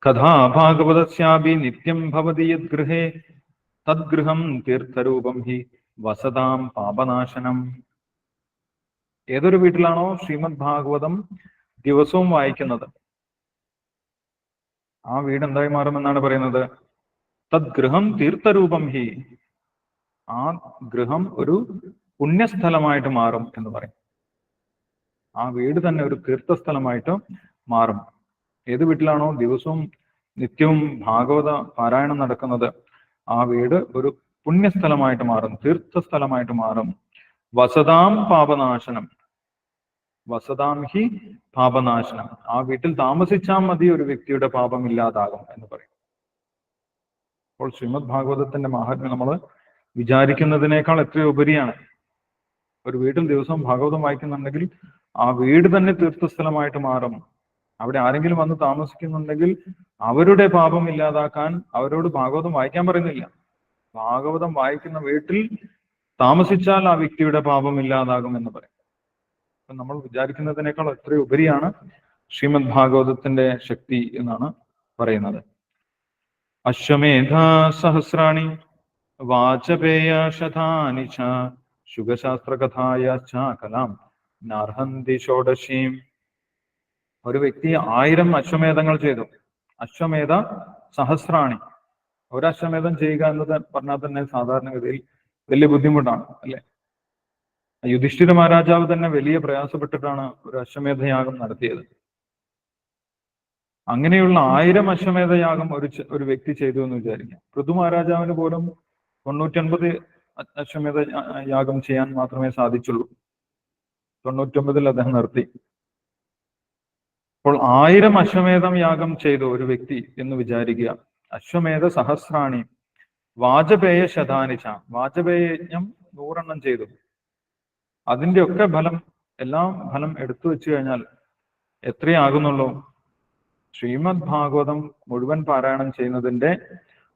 കഥാ ഭാഗവതസ്യാപി നിത്യം ഭവതി യദ്ഗൃഹേ തദ്ഗൃഹം തീർത്ഥരൂപം ഹി വസതാം പാപനാശനം. ഏതൊരു വീട്ടിലാണോ ശ്രീമദ് ഭാഗവതം ദിവസവും വായിക്കുന്നത് ആ വീട് എന്തായി മാറുമെന്നാണ് പറയുന്നത്? തദ്ഗൃഹം തീർത്ഥരൂപം ഹി, ആ ഗൃഹം ഒരു പുണ്യസ്ഥലമായിട്ട് മാറും എന്ന് പറയും. ആ വീട് തന്നെ ഒരു തീർത്ഥസ്ഥലമായിട്ട് മാറും. ഏത് വീട്ടിലാണോ ദിവസവും നിത്യവും ഭാഗവത പാരായണം നടക്കുന്നത് ആ വീട് ഒരു പുണ്യസ്ഥലമായിട്ട് മാറും, തീർത്ഥസ്ഥലമായിട്ട് മാറും. വസതാം പാപനാശനം, വസതാം ഹി പാപനാശനം. ആ വീട്ടിൽ താമസിച്ചാൽ മതി ഒരു വ്യക്തിയുടെ പാപം ഇല്ലാതാകും എന്ന് പറയും. അപ്പോൾ ശ്രീമദ് ഭാഗവതത്തിന്റെ മാഹാത്മ്യം നമ്മൾ വിചാരിക്കുന്നതിനേക്കാൾ എത്രയോ ഉപരിയാണ്. ഒരു വീട്ടിൽ ദിവസവും ഭാഗവതം വായിക്കുന്നുണ്ടെങ്കിൽ ആ വീട് തന്നെ തീർത്ഥസ്ഥലമായിട്ട് മാറും. അവിടെ ആരെങ്കിലും വന്ന് താമസിക്കുന്നുണ്ടെങ്കിൽ അവരുടെ പാപം ഇല്ലാതാക്കാൻ അവരോട് ഭാഗവതം വായിക്കാൻ പറയുന്നില്ല. ഭാഗവതം വായിക്കുന്ന വീട്ടിൽ താമസിച്ചാൽ ആ വ്യക്തിയുടെ പാപം ഇല്ലാതാകും എന്ന് പറയും. അപ്പൊ നമ്മൾ വിചാരിക്കുന്നതിനേക്കാൾ എത്രയോ ഉപരിയാണ് ശ്രീമദ് ഭാഗവതത്തിന്റെ ശക്തി എന്നാണ് പറയുന്നത്. അശ്വമേധ സഹസ്രാണി വാചപേയ ശതാനി ച ശുഖശാസ്ത്രകഥായ ച കലാം നാർഹന്തി ഷോഡശീം. ഒരു വ്യക്തി 1000 അശ്വമേധങ്ങൾ ചെയ്തു. അശ്വമേധ സഹസ്രാണി. ഒരു അശ്വമേധം ചെയ്യുക എന്ന് പറഞ്ഞാൽ തന്നെ സാധാരണഗതിയിൽ വലിയ ബുദ്ധിമുട്ടാണ് അല്ലെ. യുധിഷ്ഠിര മഹാരാജാവ് തന്നെ വലിയ പ്രയാസപ്പെട്ടിട്ടാണ് ഒരു അശ്വമേധയാഗം നടത്തിയത്. അങ്ങനെയുള്ള 1000 അശ്വമേധയാഗം ഒരു വ്യക്തി ചെയ്തു എന്ന് വിചാരിക്കാം. പൃഥു മഹാരാജാവിന് പോലും 99 അശ്വമേധ യാഗം ചെയ്യാൻ മാത്രമേ സാധിച്ചുള്ളൂ. 99 അദ്ദേഹം നിർത്തി. അപ്പോൾ 1000 അശ്വമേധം യാഗം ചെയ്തു ഒരു വ്യക്തി എന്ന് വിചാരിക്കുക. അശ്വമേധ സഹസ്രാണി വാജപേയ ശതാനിച്ച, വാജപേയ യജ്ഞം 100 ചെയ്തു. അതിന്റെ ഒക്കെ ഫലം, എല്ലാം ഫലം എടുത്തു വെച്ചു കഴിഞ്ഞാൽ എത്രയാകുന്നുള്ളൂ? ശ്രീമദ് ഭാഗവതം മുഴുവൻ പാരായണം ചെയ്യുന്നതിന്റെ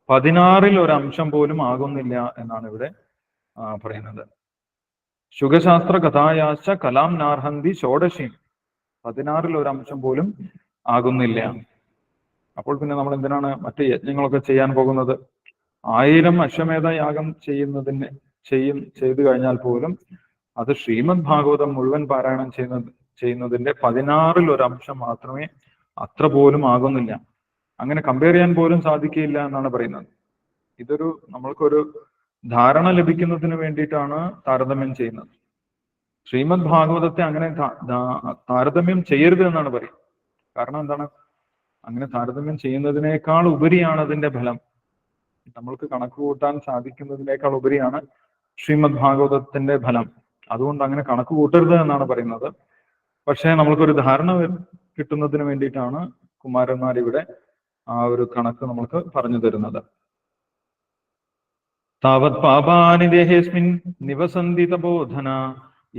16ൽ ഒരു അംശം പോലും ആകുന്നില്ല എന്നാണ് ഇവിടെ പറയുന്നത്. ശുഖശാസ്ത്ര കഥായാശ്ച കലാം നാർഹന്തി ഷോഡശീം, 16ൽ ഒരു അംശം പോലും ആകുന്നില്ല. അപ്പോൾ പിന്നെ നമ്മൾ എന്തിനാണ് മറ്റ് യജ്ഞങ്ങളൊക്കെ ചെയ്യാൻ പോകുന്നത്? 1000 അശ്വമേധ യാഗം ചെയ്തു കഴിഞ്ഞാൽ പോലും അത് ശ്രീമദ് ഭാഗവതം മുഴുവൻ പാരായണം ചെയ്യുന്നതിന്റെ 16-ൽ ഒരു അംശം മാത്രമേ അത്ര പോലും ആകുന്നില്ല. അങ്ങനെ കമ്പയർ ചെയ്യാൻ പോലും സാധിക്കില്ല എന്നാണ് പറയുന്നത്. ഇതൊരു നമ്മൾക്കൊരു ധാരണ ലഭിക്കുന്നതിന് വേണ്ടിയിട്ടാണ് താരതമ്യം ചെയ്യുന്നത്. ശ്രീമദ് ഭാഗവതത്തെ അങ്ങനെ താരതമ്യം ചെയ്യരുത് എന്നാണ് പറയുന്നത്. കാരണം എന്താണ്? അങ്ങനെ താരതമ്യം ചെയ്യുന്നതിനേക്കാൾ ഉപരിയാണ് അതിന്റെ ഫലം. നമ്മൾക്ക് കണക്ക് കൂട്ടാൻ സാധിക്കുന്നതിനേക്കാൾ ഉപരിയാണ് ശ്രീമദ് ഭാഗവതത്തിന്റെ ഫലം. അതുകൊണ്ട് അങ്ങനെ കണക്ക് കൂട്ടരുത് എന്നാണ് പറയുന്നത്. പക്ഷേ നമ്മൾക്കൊരു ധാരണ കിട്ടുന്നതിന് വേണ്ടിയിട്ടാണ് കുമാരന്മാർ ഇവിടെ ആ ഒരു കണക്ക് നമ്മൾക്ക് പറഞ്ഞു തരുന്നത്. താവത് പാപാനി ദേഹേസ്മിൻ നിവസന്തി തപോധന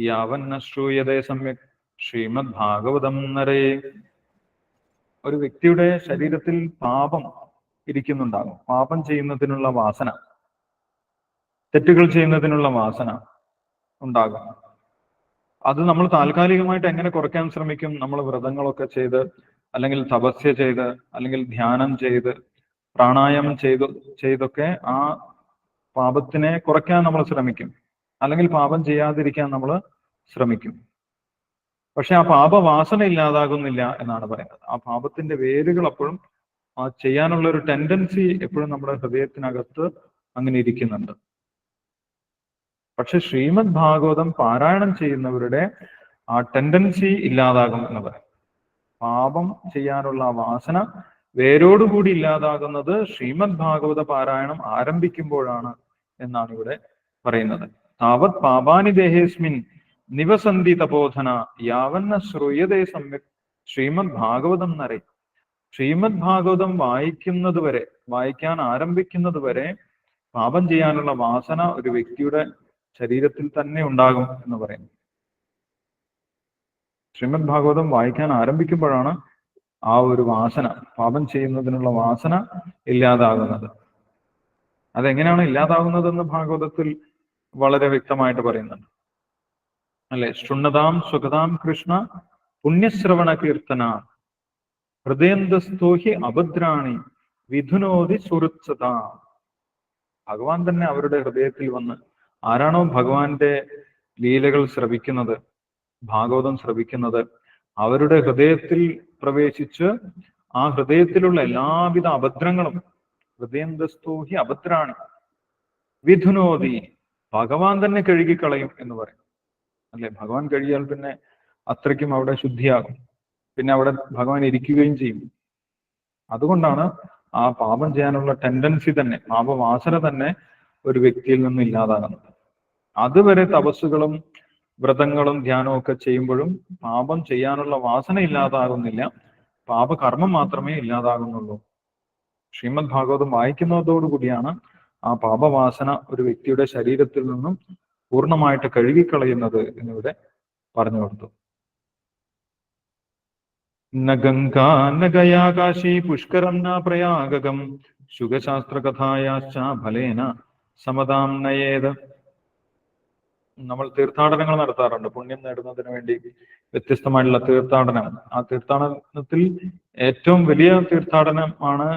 യാവന്ന ശ്രൂയതേ സമ്യക് ശ്രീമദ് ഭാഗവതം നരേ. ഒരു വ്യക്തിയുടെ ശരീരത്തിൽ പാപം ഇരിക്കുന്നുണ്ടാകും. പാപം ചെയ്യുന്നതിനുള്ള വാസന, തെറ്റുകൾ ചെയ്യുന്നതിനുള്ള വാസന ഉണ്ടാകും. അത് നമ്മൾ താൽക്കാലികമായിട്ട് എങ്ങനെ കുറയ്ക്കാൻ ശ്രമിക്കും? നമ്മൾ വ്രതങ്ങളൊക്കെ ചെയ്ത്, അല്ലെങ്കിൽ തപസ്യ ചെയ്ത്, അല്ലെങ്കിൽ ധ്യാനം ചെയ്ത്, പ്രാണായാമം ചെയ്തൊക്കെ ആ പാപത്തിനെ കുറയ്ക്കാൻ നമ്മൾ ശ്രമിക്കും, അല്ലെങ്കിൽ പാപം ചെയ്യാതിരിക്കാൻ നമ്മൾ ശ്രമിക്കും. പക്ഷെ ആ പാപവാസന ഇല്ലാതാകുന്നില്ല എന്നാണ് പറയുന്നത്. ആ പാപത്തിന്റെ വേരുകൾ എപ്പോഴും ആ ചെയ്യാനുള്ള ഒരു ടെൻഡൻസി എപ്പോഴും നമ്മുടെ ഹൃദയത്തിനകത്ത് അങ്ങനെ ഇരിക്കുന്നുണ്ട്. പക്ഷെ ശ്രീമദ് ഭാഗവതം പാരായണം ചെയ്യുന്നവരുടെ ആ ടെൻഡൻസി ഇല്ലാതാകും എന്ന് പറയും. പാപം ചെയ്യാനുള്ള വാസന വേരോടുകൂടി ഇല്ലാതാകുന്നത് ശ്രീമദ് ഭാഗവത പാരായണം ആരംഭിക്കുമ്പോഴാണ് എന്നാണ് ഇവിടെ പറയുന്നത്. താവത് പാപാനി ദേഹേസ്മിൻ നിവസന്തി തപോധന യാവന്ന ശ്രൂയതേ സമ്യക് ശ്രീമദ് ഭാഗവതം നരേ. ശ്രീമദ് ഭാഗവതം വായിക്കുന്നത് വരെ, വായിക്കാൻ ആരംഭിക്കുന്നത് വരെ പാപം ചെയ്യാനുള്ള വാസന ഒരു വ്യക്തിയുടെ ശരീരത്തിൽ തന്നെ ഉണ്ടാകും എന്ന് പറയുന്നു. ശ്രീമദ് ഭാഗവതം വായിക്കാൻ ആരംഭിക്കുമ്പോഴാണ് ആ ഒരു വാസന, പാപം ചെയ്യുന്നതിനുള്ള വാസന ഇല്ലാതാകുന്നത്. അതെങ്ങനെയാണ് ഇല്ലാതാകുന്നതെന്ന് ഭാഗവതത്തിൽ വളരെ വ്യക്തമായിട്ട് പറയുന്നുണ്ട്, അല്ലെ? ശൃണ്ണതാം സുഖതാം കൃഷ്ണ പുണ്യശ്രവണ കീർത്തന ഹൃദയന്തസ്തോഹി അഭദ്രാണി വിധുനോതി സുഹൃത്സത. ഭഗവാൻ തന്നെ അവരുടെ ഹൃദയത്തിൽ വന്ന്, ആരാണോ ഭഗവാന്റെ ലീലകൾ ശ്രവിക്കുന്നത്, ഭാഗവതം ശ്രവിക്കുന്നത്, അവരുടെ ഹൃദയത്തിൽ പ്രവേശിച്ച് ആ ഹൃദയത്തിലുള്ള എല്ലാവിധ അഭദ്രങ്ങളും, ഹൃദയന്തസ്തോഹി അഭദ്രാണി വിധുനോതി, ഭഗവാൻ തന്നെ കഴുകിക്കളയും എന്ന് പറയും, അല്ലെ? ഭഗവാൻ കഴുകിയാൽ പിന്നെ അത്രയ്ക്കും അവിടെ ശുദ്ധിയാകും, പിന്നെ അവിടെ ഭഗവാൻ ഇരിക്കുകയും ചെയ്യും. അതുകൊണ്ടാണ് ആ പാപം ചെയ്യാനുള്ള ടെൻഡൻസി തന്നെ, പാപവാസന തന്നെ ഒരു വ്യക്തിയിൽ നിന്ന് ഇല്ലാതാകുന്നത്. അതുവരെ തപസ്സുകളും വ്രതങ്ങളും ധ്യാനവും ഒക്കെ ചെയ്യുമ്പോഴും പാപം ചെയ്യാനുള്ള വാസന ഇല്ലാതാകുന്നില്ല, പാപകർമ്മം മാത്രമേ ഇല്ലാതാകുന്നുള്ളൂ. ശ്രീമദ് ഭാഗവതം വായിക്കുന്നതോടുകൂടിയാണ് ആ പാപവാസന ഒരു വ്യക്തിയുടെ ശരീരത്തിൽ നിന്നും പൂർണ്ണമായിട്ട് കഴുകിക്കളയുന്നത് എന്നിവിടെ പറഞ്ഞു കൊടുത്തു. ന ഗംഗാ ന ഗയാ കാശി പുഷ്കരം ന പ്രയാഗകം ശുഗശാസ്ത്രകഥായാശ്ച ഫലേന സമതാം നയേത്. നമ്മൾ തീർത്ഥാടനങ്ങൾ നടത്താറുണ്ട് പുണ്യം നേടുന്നതിന് വേണ്ടി, വ്യത്യസ്തമായിട്ടുള്ള തീർത്ഥാടനം. ആ തീർത്ഥാടനത്തിൽ ഏറ്റവും വലിയ തീർത്ഥാടനമാണ്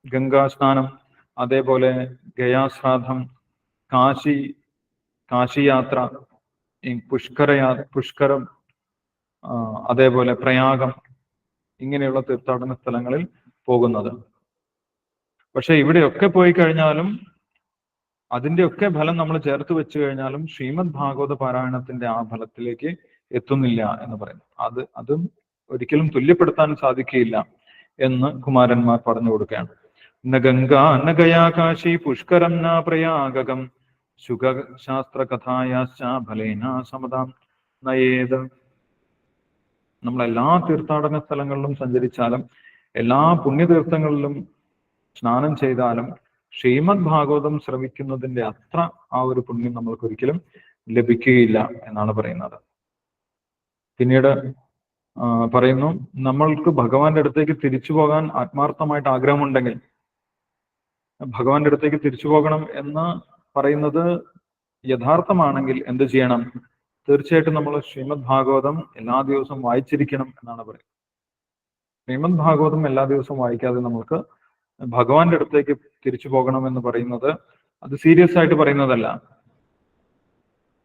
ഗംഗാ സ്നാനം, അതേപോലെ ഗയാശ്രാദ്ധം, കാശിയാത്ര, പുഷ്കരം, അതേപോലെ പ്രയാഗം, ഇങ്ങനെയുള്ള തീർത്ഥാടന സ്ഥലങ്ങളിൽ പോകുന്നത്. പക്ഷെ ഇവിടെയൊക്കെ പോയി കഴിഞ്ഞാലും, അതിന്റെയൊക്കെ ഫലം നമ്മൾ ചേർത്ത് വെച്ച് കഴിഞ്ഞാലും ശ്രീമദ് ഭാഗവത പാരായണത്തിന്റെ ആ ഫലത്തിലേക്ക് എത്തുന്നില്ല എന്ന് പറയുന്നു. അതും ഒരിക്കലും തുല്യപ്പെടുത്താൻ സാധിക്കുകയില്ല എന്ന് കുമാരന്മാർ പറഞ്ഞു കൊടുക്കുകയാണ്. ന ഗംഗാ ന ഗയാ കാശി പുഷ്കരം ന പ്രയാഗകം ശുഗശാസ്ത്ര കഥായാശ്ച ഫലേന സമതാം നയേത്. നമ്മളെല്ലാ തീർത്ഥാടന സ്ഥലങ്ങളിലും സഞ്ചരിച്ചാലും, എല്ലാ പുണ്യതീർത്ഥങ്ങളിലും സ്നാനം ചെയ്താലും ശ്രീമദ് ഭാഗവതം ശ്രവിക്കുന്നതിന്റെ അത്ര ആ ഒരു പുണ്യം നമ്മൾക്ക് ഒരിക്കലും ലഭിക്കുകയില്ല എന്നാണ് പറയുന്നത്. പിന്നീട് പറയുന്നു, നമ്മൾക്ക് ഭഗവാന്റെ അടുത്തേക്ക് തിരിച്ചു പോകാൻ ആത്മാർത്ഥമായിട്ട് ആഗ്രഹമുണ്ടെങ്കിൽ, ഭഗവാന്റെ അടുത്തേക്ക് തിരിച്ചു പോകണം എന്ന് പറയുന്നത് യഥാർത്ഥമാണെങ്കിൽ എന്ത് ചെയ്യണം? തീർച്ചയായിട്ടും നമ്മൾ ശ്രീമദ് ഭാഗവതം എല്ലാ ദിവസവും വായിച്ചിരിക്കണം എന്നാണ് പറയുന്നത്. ശ്രീമദ് ഭാഗവതം എല്ലാ ദിവസവും വായിക്കാതെ നമുക്ക് ഭഗവാന്റെ അടുത്തേക്ക് തിരിച്ചു പോകണം എന്ന് പറയുന്നത് അത് സീരിയസ് ആയിട്ട് പറയുന്നതല്ല.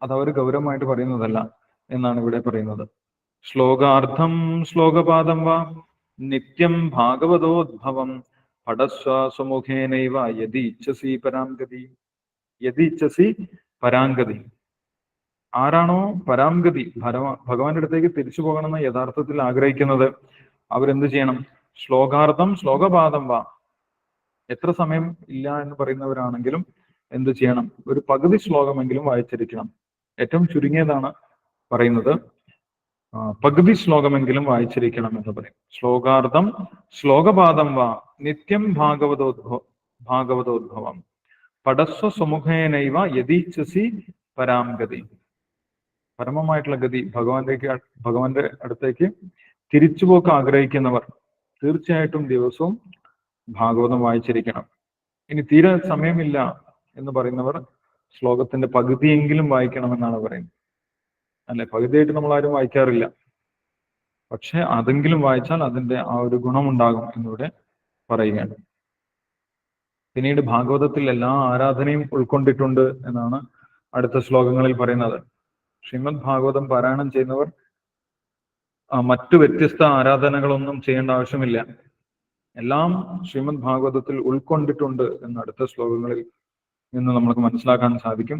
അത് അവർ ഗൗരവമായിട്ട് പറയുന്നതല്ല എന്നാണ് ഇവിടെ പറയുന്നത്. ശ്ലോകാർത്ഥം ശ്ലോകപാദം വാ നിത്യം ഭാഗവതോദ്ഭവം പടസ്വ സുമുഖേനൈവ യദീച്ഛസി പരാംഗതി. യദീച്ഛസി പരാംഗതി. ആരാണോ പരാംഗതി ഭഗവാന്റെ അടുത്തേക്ക് തിരിച്ചു പോകണമെന്ന് യഥാർത്ഥത്തിൽ ആഗ്രഹിക്കുന്നത് അവരെന്ത് ചെയ്യണം? ശ്ലോകാർത്ഥം ശ്ലോകപാദം വാ. എത്ര സമയം ഇല്ല എന്ന് പറയുന്നവരാണെങ്കിലും എന്ത് ചെയ്യണം? ഒരു പകുതി ശ്ലോകമെങ്കിലും വായിച്ചിരിക്കണം. ഏറ്റവും ചുരുങ്ങിയതാണ് പറയുന്നത്, പകുതി ശ്ലോകമെങ്കിലും വായിച്ചിരിക്കണം എന്ന് പറയും. ശ്ലോകാർത്ഥം ശ്ലോകപാദം വാ നിത്യം ഭാഗവതോദ്ഭവം പടസ്വ സുമുഖേനൈവ യദീച്ഛസി പരാംഗതി. പരമമായിട്ടുള്ള ഗതി, ഭഗവാന്റെ അടുത്തേക്ക് തിരിച്ചുപോക്ക് ആഗ്രഹിക്കുന്നവർ തീർച്ചയായിട്ടും ദിവസവും ഭാഗവതം വായിച്ചിരിക്കണം. ഇനി തീരെ സമയമില്ല എന്ന് പറയുന്നവർ ശ്ലോകത്തിന്റെ പകുതിയെങ്കിലും വായിക്കണമെന്നാണ് പറയുന്നത്. അല്ലെ, പകുതിയായിട്ട് നമ്മൾ ആരും വായിക്കാറില്ല. പക്ഷെ അതെങ്കിലും വായിച്ചാൽ അതിന്റെ ആ ഒരു ഗുണമുണ്ടാകും എന്നിവിടെ പറയുകയാണ്. പിന്നീട് ഭാഗവതത്തിൽ എല്ലാ ആരാധനയും ഉൾക്കൊണ്ടിട്ടുണ്ട് എന്നാണ് അടുത്ത ശ്ലോകങ്ങളിൽ പറയുന്നത്. ശ്രീമദ് ഭാഗവതം പാരായണം ചെയ്യുന്നവർ മറ്റു വ്യത്യസ്ത ആരാധനകളൊന്നും ചെയ്യേണ്ട ആവശ്യമില്ല. എല്ലാം ശ്രീമദ് ഭാഗവതത്തിൽ ഉൾക്കൊണ്ടിട്ടുണ്ട് എന്ന് അടുത്ത ശ്ലോകങ്ങളിൽ നിന്ന് നമുക്ക് മനസ്സിലാക്കാൻ സാധിക്കും.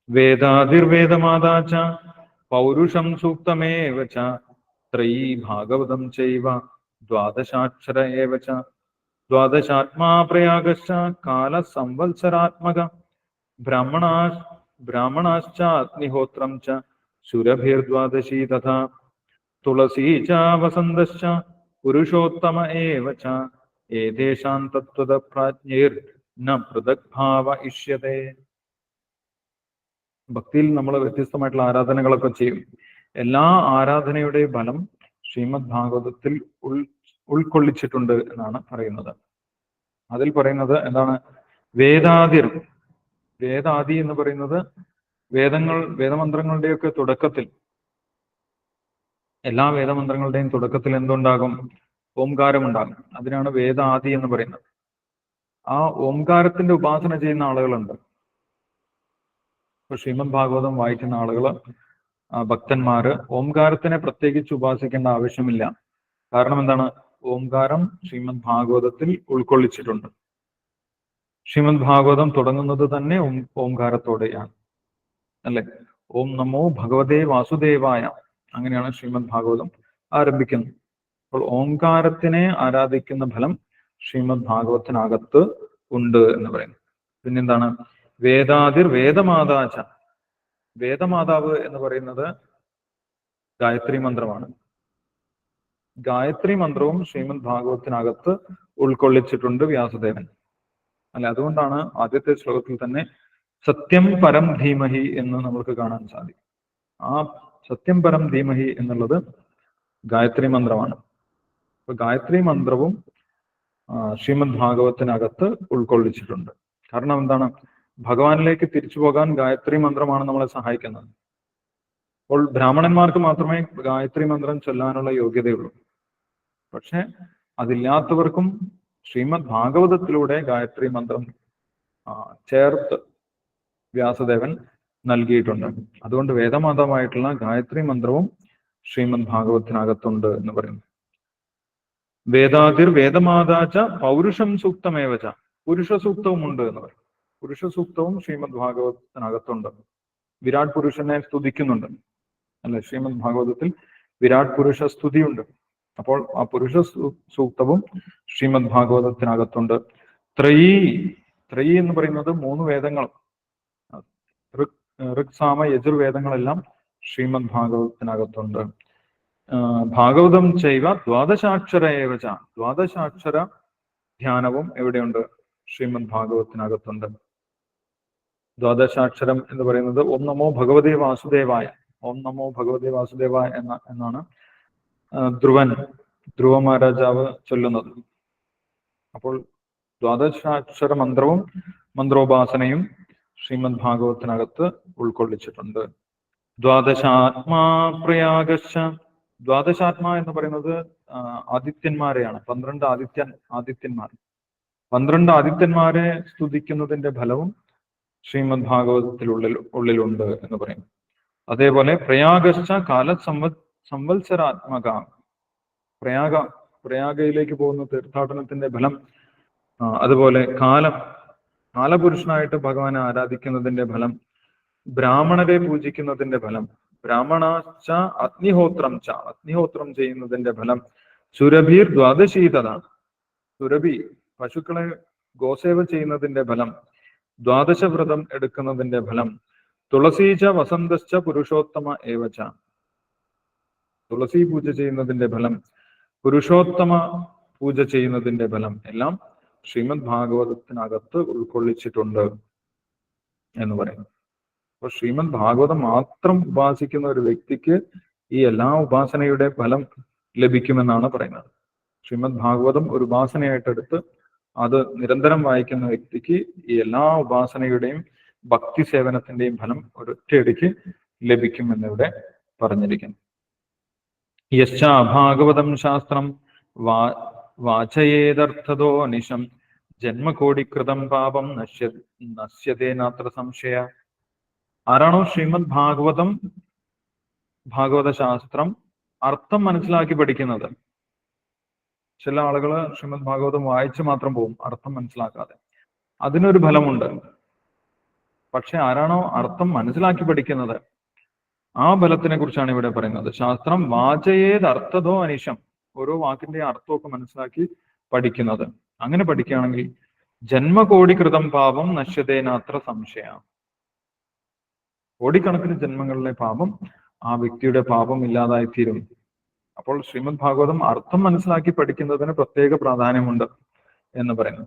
വേദാതിർവേദമാദാച പൗരുഷം സൂക്തമേവച ത്രയീ ഭാഗവതം ചൈവ ദ്വാദശാക്ഷര ഏവച ദ്വാദശാത്മാ പ്രയാഗശ്ച കാല സംവത്സരാത്മക ബ്രാഹ്മണാശ്ച അഗ്നിഹോത്രം ച ശുരഭിർദ്വാദശീ തഥാ തുളസീ ച വസന്തശ്ച പുരുഷോത്തമ ഏവച ഏതേഷാം തത്വത പ്രാജ്ഞൈർ ന പൃഥക് ഭാവ ഇഷ്യതേ. ഭക്തിയിൽ നമ്മൾ വ്യത്യസ്തമായിട്ടുള്ള ആരാധനകളൊക്കെ ചെയ്യും. എല്ലാ ആരാധനയുടെയും ഫലം ശ്രീമദ് ഭാഗവതത്തിൽ ഉൾക്കൊള്ളിച്ചിട്ടുണ്ട് എന്നാണ് പറയുന്നത്. അതിൽ പറയുന്നത് എന്താണ്? വേദാദി എന്ന് പറയുന്നത് വേദമന്ത്രങ്ങളുടെയൊക്കെ തുടക്കത്തിൽ, എല്ലാ വേദമന്ത്രങ്ങളുടെയും തുടക്കത്തിൽ എന്തുണ്ടാകും? ഓംകാരം ഉണ്ടാകും. അതിനാണ് വേദാദി എന്ന് പറയുന്നത്. ആ ഓംകാരത്തിന്റെ ഉപാസന ചെയ്യുന്ന ആളുകളുണ്ട്. ഇപ്പൊ ശ്രീമദ് ഭാഗവതം വായിക്കുന്ന ആളുകള്, ഭക്തന്മാര് ഓംകാരത്തിനെ പ്രത്യേകിച്ച് ഉപാസിക്കേണ്ട ആവശ്യമില്ല. കാരണം എന്താണ്? ഓംകാരം ശ്രീമദ് ഭാഗവതത്തിൽ ഉൾക്കൊള്ളിച്ചിട്ടുണ്ട്. ശ്രീമദ് ഭാഗവതം തുടങ്ങുന്നത് തന്നെ ഓംകാരത്തോടെയാണ്, അല്ലെ? ഓം നമോ ഭഗവതേ വാസുദേവായ, അങ്ങനെയാണ് ശ്രീമദ് ഭാഗവതം ആരംഭിക്കുന്നത്. അപ്പോൾ ഓംകാരത്തിനെ ആരാധിക്കുന്ന ഫലം ശ്രീമദ് ഭാഗവത്തിനകത്ത് ഉണ്ട് എന്ന് പറയുന്നു. പിന്നെന്താണ്? വേദമാതാച. വേദമാതാവ് എന്ന് പറയുന്നത് ഗായത്രി മന്ത്രമാണ്. ഗായത്രി മന്ത്രവും ശ്രീമദ് ഭാഗവത്തിനകത്ത് ഉൾക്കൊള്ളിച്ചിട്ടുണ്ട് വ്യാസദേവൻ, അല്ലെ? അതുകൊണ്ടാണ് ആദ്യത്തെ ശ്ലോകത്തിൽ തന്നെ സത്യം പരം ധീമഹി എന്ന് നമുക്ക് കാണാൻ സാധിക്കും. ആ സത്യം പരം ധീമഹി എന്നുള്ളത് ഗായത്രി മന്ത്രമാണ്. അപ്പൊ ഗായത്രി മന്ത്രവും ശ്രീമദ് ഭാഗവത്തിനകത്ത് ഉൾക്കൊള്ളിച്ചിട്ടുണ്ട്. കാരണം എന്താണ്? ഭഗവാനിലേക്ക് തിരിച്ചു പോകാൻ ഗായത്രി മന്ത്രമാണ് നമ്മളെ സഹായിക്കുന്നത്. അപ്പോൾ ബ്രാഹ്മണന്മാർക്ക് മാത്രമേ ഗായത്രി മന്ത്രം ചൊല്ലാനുള്ള യോഗ്യതയുള്ളൂ. പക്ഷെ അതില്ലാത്തവർക്കും ശ്രീമദ് ഭാഗവതത്തിലൂടെ ഗായത്രി മന്ത്രം ചേർത്ത് വ്യാസദേവൻ നൽകിയിട്ടുണ്ട്. അതുകൊണ്ട് വേദമാതാവായിട്ടുള്ള ഗായത്രി മന്ത്രവും ശ്രീമദ് ഭാഗവത്തിനകത്തുണ്ട് എന്ന് പറയുന്നു. വേദമാതാച പൗരുഷം സൂക്തമേവച. പുരുഷ സൂക്തവും ഉണ്ട് എന്ന് പറയും. പുരുഷ സൂക്തവും ശ്രീമദ് ഭാഗവതത്തിനകത്തുണ്ട്. വിരാട് പുരുഷനെ സ്തുതിക്കുന്നുണ്ട്, അല്ലെ? ശ്രീമദ് ഭാഗവതത്തിൽ വിരാട് പുരുഷ സ്തുതിയുണ്ട്. അപ്പോൾ ആ പുരുഷ സൂക്തവും ശ്രീമദ് ഭാഗവതത്തിനകത്തുണ്ട്. ത്രയീ എന്ന് പറയുന്നത് 3 വേദങ്ങളും, ഋക് സാമ യജുർവേദങ്ങളെല്ലാം ശ്രീമദ് ഭാഗവതത്തിനകത്തുണ്ട്. ഭാഗവതം ചെയ്വ ദ്വാദശാക്ഷര ഏവച. ദ്വാദശാക്ഷര ധ്യാനവും എവിടെയുണ്ട്? ശ്രീമദ് ഭാഗവതത്തിനകത്തുണ്ട്. ദ്വാദശാക്ഷരം എന്ന് പറയുന്നത് ഓം നമോ ഭഗവതേ വാസുദേവായ. ഓം നമോ ഭഗവതേ വാസുദേവായ എന്നാണ് ധ്രുവ മഹാരാജാവ് ചൊല്ലുന്നത്. അപ്പോൾ ദ്വാദശാക്ഷര മന്ത്രവും മന്ത്രോപാസനയും ശ്രീമദ് ഭാഗവതത്തിനകത്ത് ഉൾക്കൊള്ളിച്ചിട്ടുണ്ട്. ദ്വാദശാത്മാ പ്രയാഗശ്ച. ദ്വാദശാത്മാ എന്ന് പറയുന്നത് ആദിത്യന്മാരെയാണ്. 12 ആദിത്യന്മാർ. 12 ആദിത്യന്മാരെ സ്തുതിക്കുന്നതിന്റെ ഫലവും ശ്രീമദ് ഭാഗവതത്തിലുള്ളിലുണ്ട് എന്ന് പറയും. അതേപോലെ പ്രയാഗശ്ച സംവത്സരാത്മക, പ്രയാഗയിലേക്ക് പോകുന്ന തീർത്ഥാടനത്തിന്റെ ഫലം, അതുപോലെ കാലപുരുഷനായിട്ട് ഭഗവാനെ ആരാധിക്കുന്നതിന്റെ ഫലം, ബ്രാഹ്മണരെ പൂജിക്കുന്നതിന്റെ ഫലം, ബ്രാഹ്മണാച്ച അഗ്നിഹോത്രം ചെയ്യുന്നതിന്റെ ഫലം, സുരഭീർ ദ്വാദശീതത, സുരഭി പശുക്കളെ ഗോസേവ ചെയ്യുന്നതിന്റെ ഫലം, ദ്വാദശ വ്രതം എടുക്കുന്നതിന്റെ ഫലം, തുളസീച വസന്തശ്ച പുരുഷോത്തമ ഏവച, തുളസി പൂജ ചെയ്യുന്നതിന്റെ ഫലം, പുരുഷോത്തമ പൂജ ചെയ്യുന്നതിന്റെ ഫലം എല്ലാം ശ്രീമദ് ഭാഗവതത്തിനകത്ത് ഉൾക്കൊള്ളിച്ചിട്ടുണ്ട് എന്ന് പറയുന്നു. അപ്പൊ ശ്രീമദ് ഭാഗവതം മാത്രം ഉപാസിക്കുന്ന ഒരു വ്യക്തിക്ക് ഈ എല്ലാ ഉപാസനയുടെ ഫലം ലഭിക്കുമെന്നാണ് പറയുന്നത്. ശ്രീമദ് ഭാഗവതം ഒരു ഉപാസനയായിട്ടെടുത്ത് അത് നിരന്തരം വായിക്കുന്ന വ്യക്തിക്ക് ഈ എല്ലാ ഉപാസനയുടെയും ഭക്തി സേവനത്തിന്റെയും ഫലം ഒരൊറ്റയടിക്ക് ലഭിക്കും എന്നിവിടെ പറഞ്ഞിരിക്കുന്നു. യശ്ച ഭാഗവതം ശാസ്ത്രം വാചയേതർത്ഥതോ നിശം ജന്മകോടികൃതം പാപം നശ്യതേനാത്ര സംശയ. ആരാണോ ശ്രീമദ് ഭാഗവത ശാസ്ത്രം അർത്ഥം മനസ്സിലാക്കി പഠിക്കുന്നത്, ചില ആളുകൾ ശ്രീമദ് ഭാഗവതം വായിച്ചു മാത്രം പോകും, അർത്ഥം മനസ്സിലാക്കാതെ. അതിനൊരു ഫലമുണ്ട്. പക്ഷെ ആരാണോ അർത്ഥം മനസ്സിലാക്കി പഠിക്കുന്നത്, ആ ഫലത്തിനെ കുറിച്ചാണ് ഇവിടെ പറയുന്നത്. ശാസ്ത്രം വാചയേത് അർത്ഥതോ അനിശം, ഓരോ വാക്കിന്റെ അർത്ഥമൊക്കെ മനസ്സിലാക്കി പഠിക്കുന്നത്. അങ്ങനെ പഠിക്കുകയാണെങ്കിൽ ജന്മകോടികൃതം പാപം നശ്യതേനാത്ര സംശയ, കോടിക്കണക്കിന് ജന്മങ്ങളിലെ പാപം ആ വ്യക്തിയുടെ പാപം ഇല്ലാതായി തീരും. അപ്പോൾ ശ്രീമദ് ഭാഗവതം അർത്ഥം മനസ്സിലാക്കി പഠിക്കുന്നതിന് പ്രത്യേക പ്രാധാന്യമുണ്ട് എന്ന് പറയുന്നു.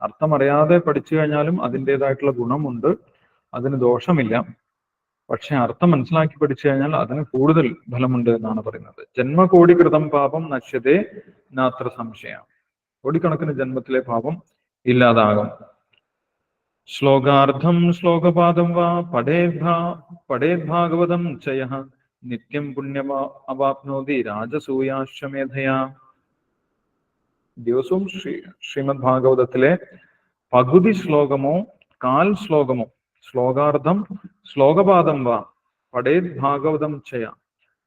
അർത്ഥം അറിയാതെ പഠിച്ചു കഴിഞ്ഞാലും അതിൻ്റെതായിട്ടുള്ള ഗുണമുണ്ട്, അതിന് ദോഷമില്ല. പക്ഷെ അർത്ഥം മനസ്സിലാക്കി പഠിച്ചു കഴിഞ്ഞാൽ അതിന് കൂടുതൽ ഫലമുണ്ട് എന്നാണ് പറയുന്നത്. ജന്മകോടികൃതം പാപം നശ്യതേ നാത്ര സംശയ, കോടിക്കണക്കിന് ജന്മത്തിലെ പാപം ഇല്ലാതാകും. ശ്ലോകാർത്ഥം ശ്ലോകപാദം വാ പഠേത് ഭാഗവതം ചയ നിത്യം പുണ്യം അവാപ്നോതി രാജസൂയാശ്വമേധയാ. ദിവസവും ശ്രീമദ് ഭാഗവതത്തിലെ പകുതി ശ്ലോകമോ കാൽ ശ്ലോകമോ, ശ്ലോകാർത്ഥം ശ്ലോകപാദം വാ പഠേത് ഭാഗവതം ചയ,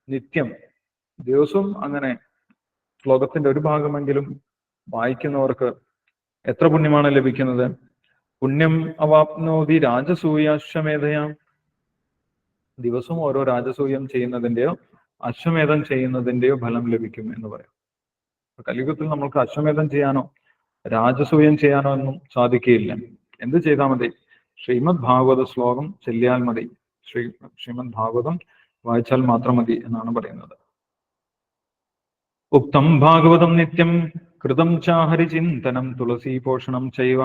നിത്യം ദിവസവും അങ്ങനെ ശ്ലോകത്തിന്റെ ഒരു ഭാഗമെങ്കിലും വായിക്കുന്നവർക്ക് എത്ര പുണ്യമാണ് ലഭിക്കുന്നത്? പുണ്യം അവാപ്നോതി രാജസൂയാശ്വമേധയാ. ദിവസവും ഓരോ രാജസൂയം ചെയ്യുന്നതിന്റെയോ അശ്വമേധം ചെയ്യുന്നതിന്റെയോ ഫലം ലഭിക്കും എന്ന് പറയാം. കലിയുഗത്തിൽ നമ്മൾക്ക് അശ്വമേധം ചെയ്യാനോ രാജസൂയം ചെയ്യാനോ ഒന്നും സാധിക്കുകയില്ല. എന്ത് ചെയ്താൽ മതി? ശ്രീമദ് ഭാഗവത ശ്ലോകം ചൊല്ലിയാൽ മതി, ശ്രീമദ് ഭാഗവതം വായിച്ചാൽ മാത്രം മതി എന്നാണ് പറയുന്നത്. ഉക്തം ഭാഗവതം നിത്യം കൃതം ചാഹരിചിന്തനം തുളസീ പോഷണം ചൈവ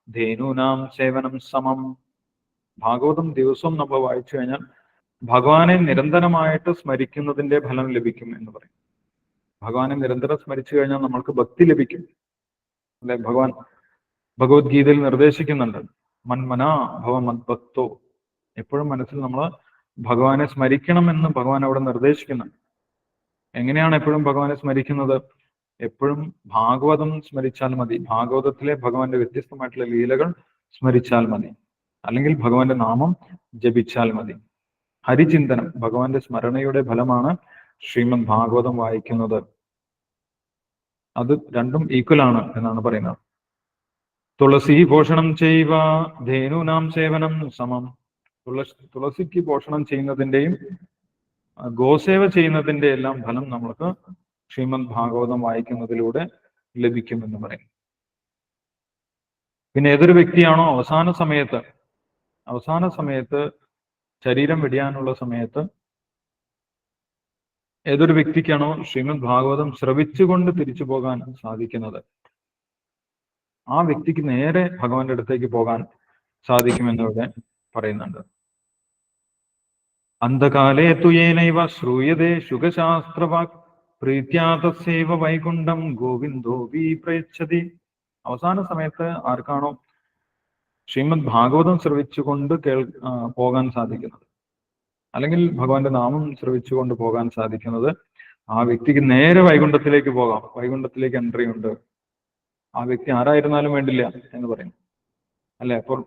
ധേനൂനാം സേവനം സമം. ഭാഗവതം ദിവസവും നമ്മൾ വായിച്ചു കഴിഞ്ഞാൽ ഭഗവാനെ നിരന്തരമായിട്ട് സ്മരിക്കുന്നതിന്റെ ഫലം ലഭിക്കും എന്ന് പറയും. ഭഗവാനെ നിരന്തരം സ്മരിച്ചു കഴിഞ്ഞാൽ നമ്മൾക്ക് ഭക്തി ലഭിക്കും. അല്ലെ, ഭഗവത്ഗീതയിൽ നിർദ്ദേശിക്കുന്നുണ്ട്, മന്മനാ ഭവ മദ്ഭക്തോ. എപ്പോഴും മനസ്സിൽ നമ്മൾ ഭഗവാനെ സ്മരിക്കണമെന്ന് ഭഗവാൻ അവിടെ നിർദ്ദേശിക്കുന്നുണ്ട്. എങ്ങനെയാണ് എപ്പോഴും ഭഗവാനെ സ്മരിക്കുന്നത്? എപ്പോഴും ഭാഗവതം സ്മരിച്ചാൽ മതി, ഭാഗവതത്തിലെ ഭഗവാന്റെ വ്യത്യസ്തമായിട്ടുള്ള ലീലകൾ സ്മരിച്ചാൽ മതി, അല്ലെങ്കിൽ ഭഗവാന്റെ നാമം ജപിച്ചാൽ മതി. ഹരിചിന്തനം, ഭഗവാന്റെ സ്മരണയുടെ ഫലമാണ് ശ്രീമദ് ഭാഗവതം വായിക്കുന്നത്. അത് രണ്ടും ഈക്വൽ ആണ് എന്നാണ് പറയുന്നത്. തുളസി പോഷണം ചെയ്വ ധേനൂനാം സേവനം സമം. തുളസിക്ക് പോഷണം ചെയ്യുന്നതിന്റെയും ഗോസേവ ചെയ്യുന്നതിന്റെ എല്ലാം ഫലം നമ്മൾക്ക് ശ്രീമദ് ഭാഗവതം വായിക്കുന്നതിലൂടെ ലഭിക്കുമെന്ന് പറയും. പിന്നെ ഏതൊരു വ്യക്തിയാണോ അവസാന സമയത്ത് ശരീരം വെടിയാനുള്ള സമയത്ത് ഏതൊരു വ്യക്തിക്കാണോ ശ്രീമദ് ഭാഗവതം ശ്രവിച്ചുകൊണ്ട് തിരിച്ചു പോകാൻ സാധിക്കുന്നത്, ആ വ്യക്തിക്ക് നേരെ ഭഗവാന്റെ അടുത്തേക്ക് പോകാൻ സാധിക്കുമെന്നിവിടെ പറയുന്നുണ്ട്. അന്ധകാലേ തുയേനൈവ ശ്രൂയതേ ശുഖശാസ്ത്രവാക് പ്രീത്യാതസേവ വൈകുണ്ഠം ഗോവിന്ദോ വി പ്രയച്ഛതി. അവസാന സമയത്ത് ആർക്കാണോ ശ്രീമദ് ഭാഗവതം ശ്രവിച്ചുകൊണ്ട് പോകാൻ സാധിക്കുന്നത്, അല്ലെങ്കിൽ ഭഗവാന്റെ നാമം ശ്രവിച്ചുകൊണ്ട് പോകാൻ സാധിക്കുന്നത്, ആ വ്യക്തിക്ക് നേരെ വൈകുണ്ഠത്തിലേക്ക് പോകാം. വൈകുണ്ഠത്തിലേക്ക് എൻട്രി ഉണ്ട്. ആ വ്യക്തി ആരായിരുന്നാലും വേണ്ടില്ല എന്ന് പറയും. അല്ലെ? അപ്പോൾ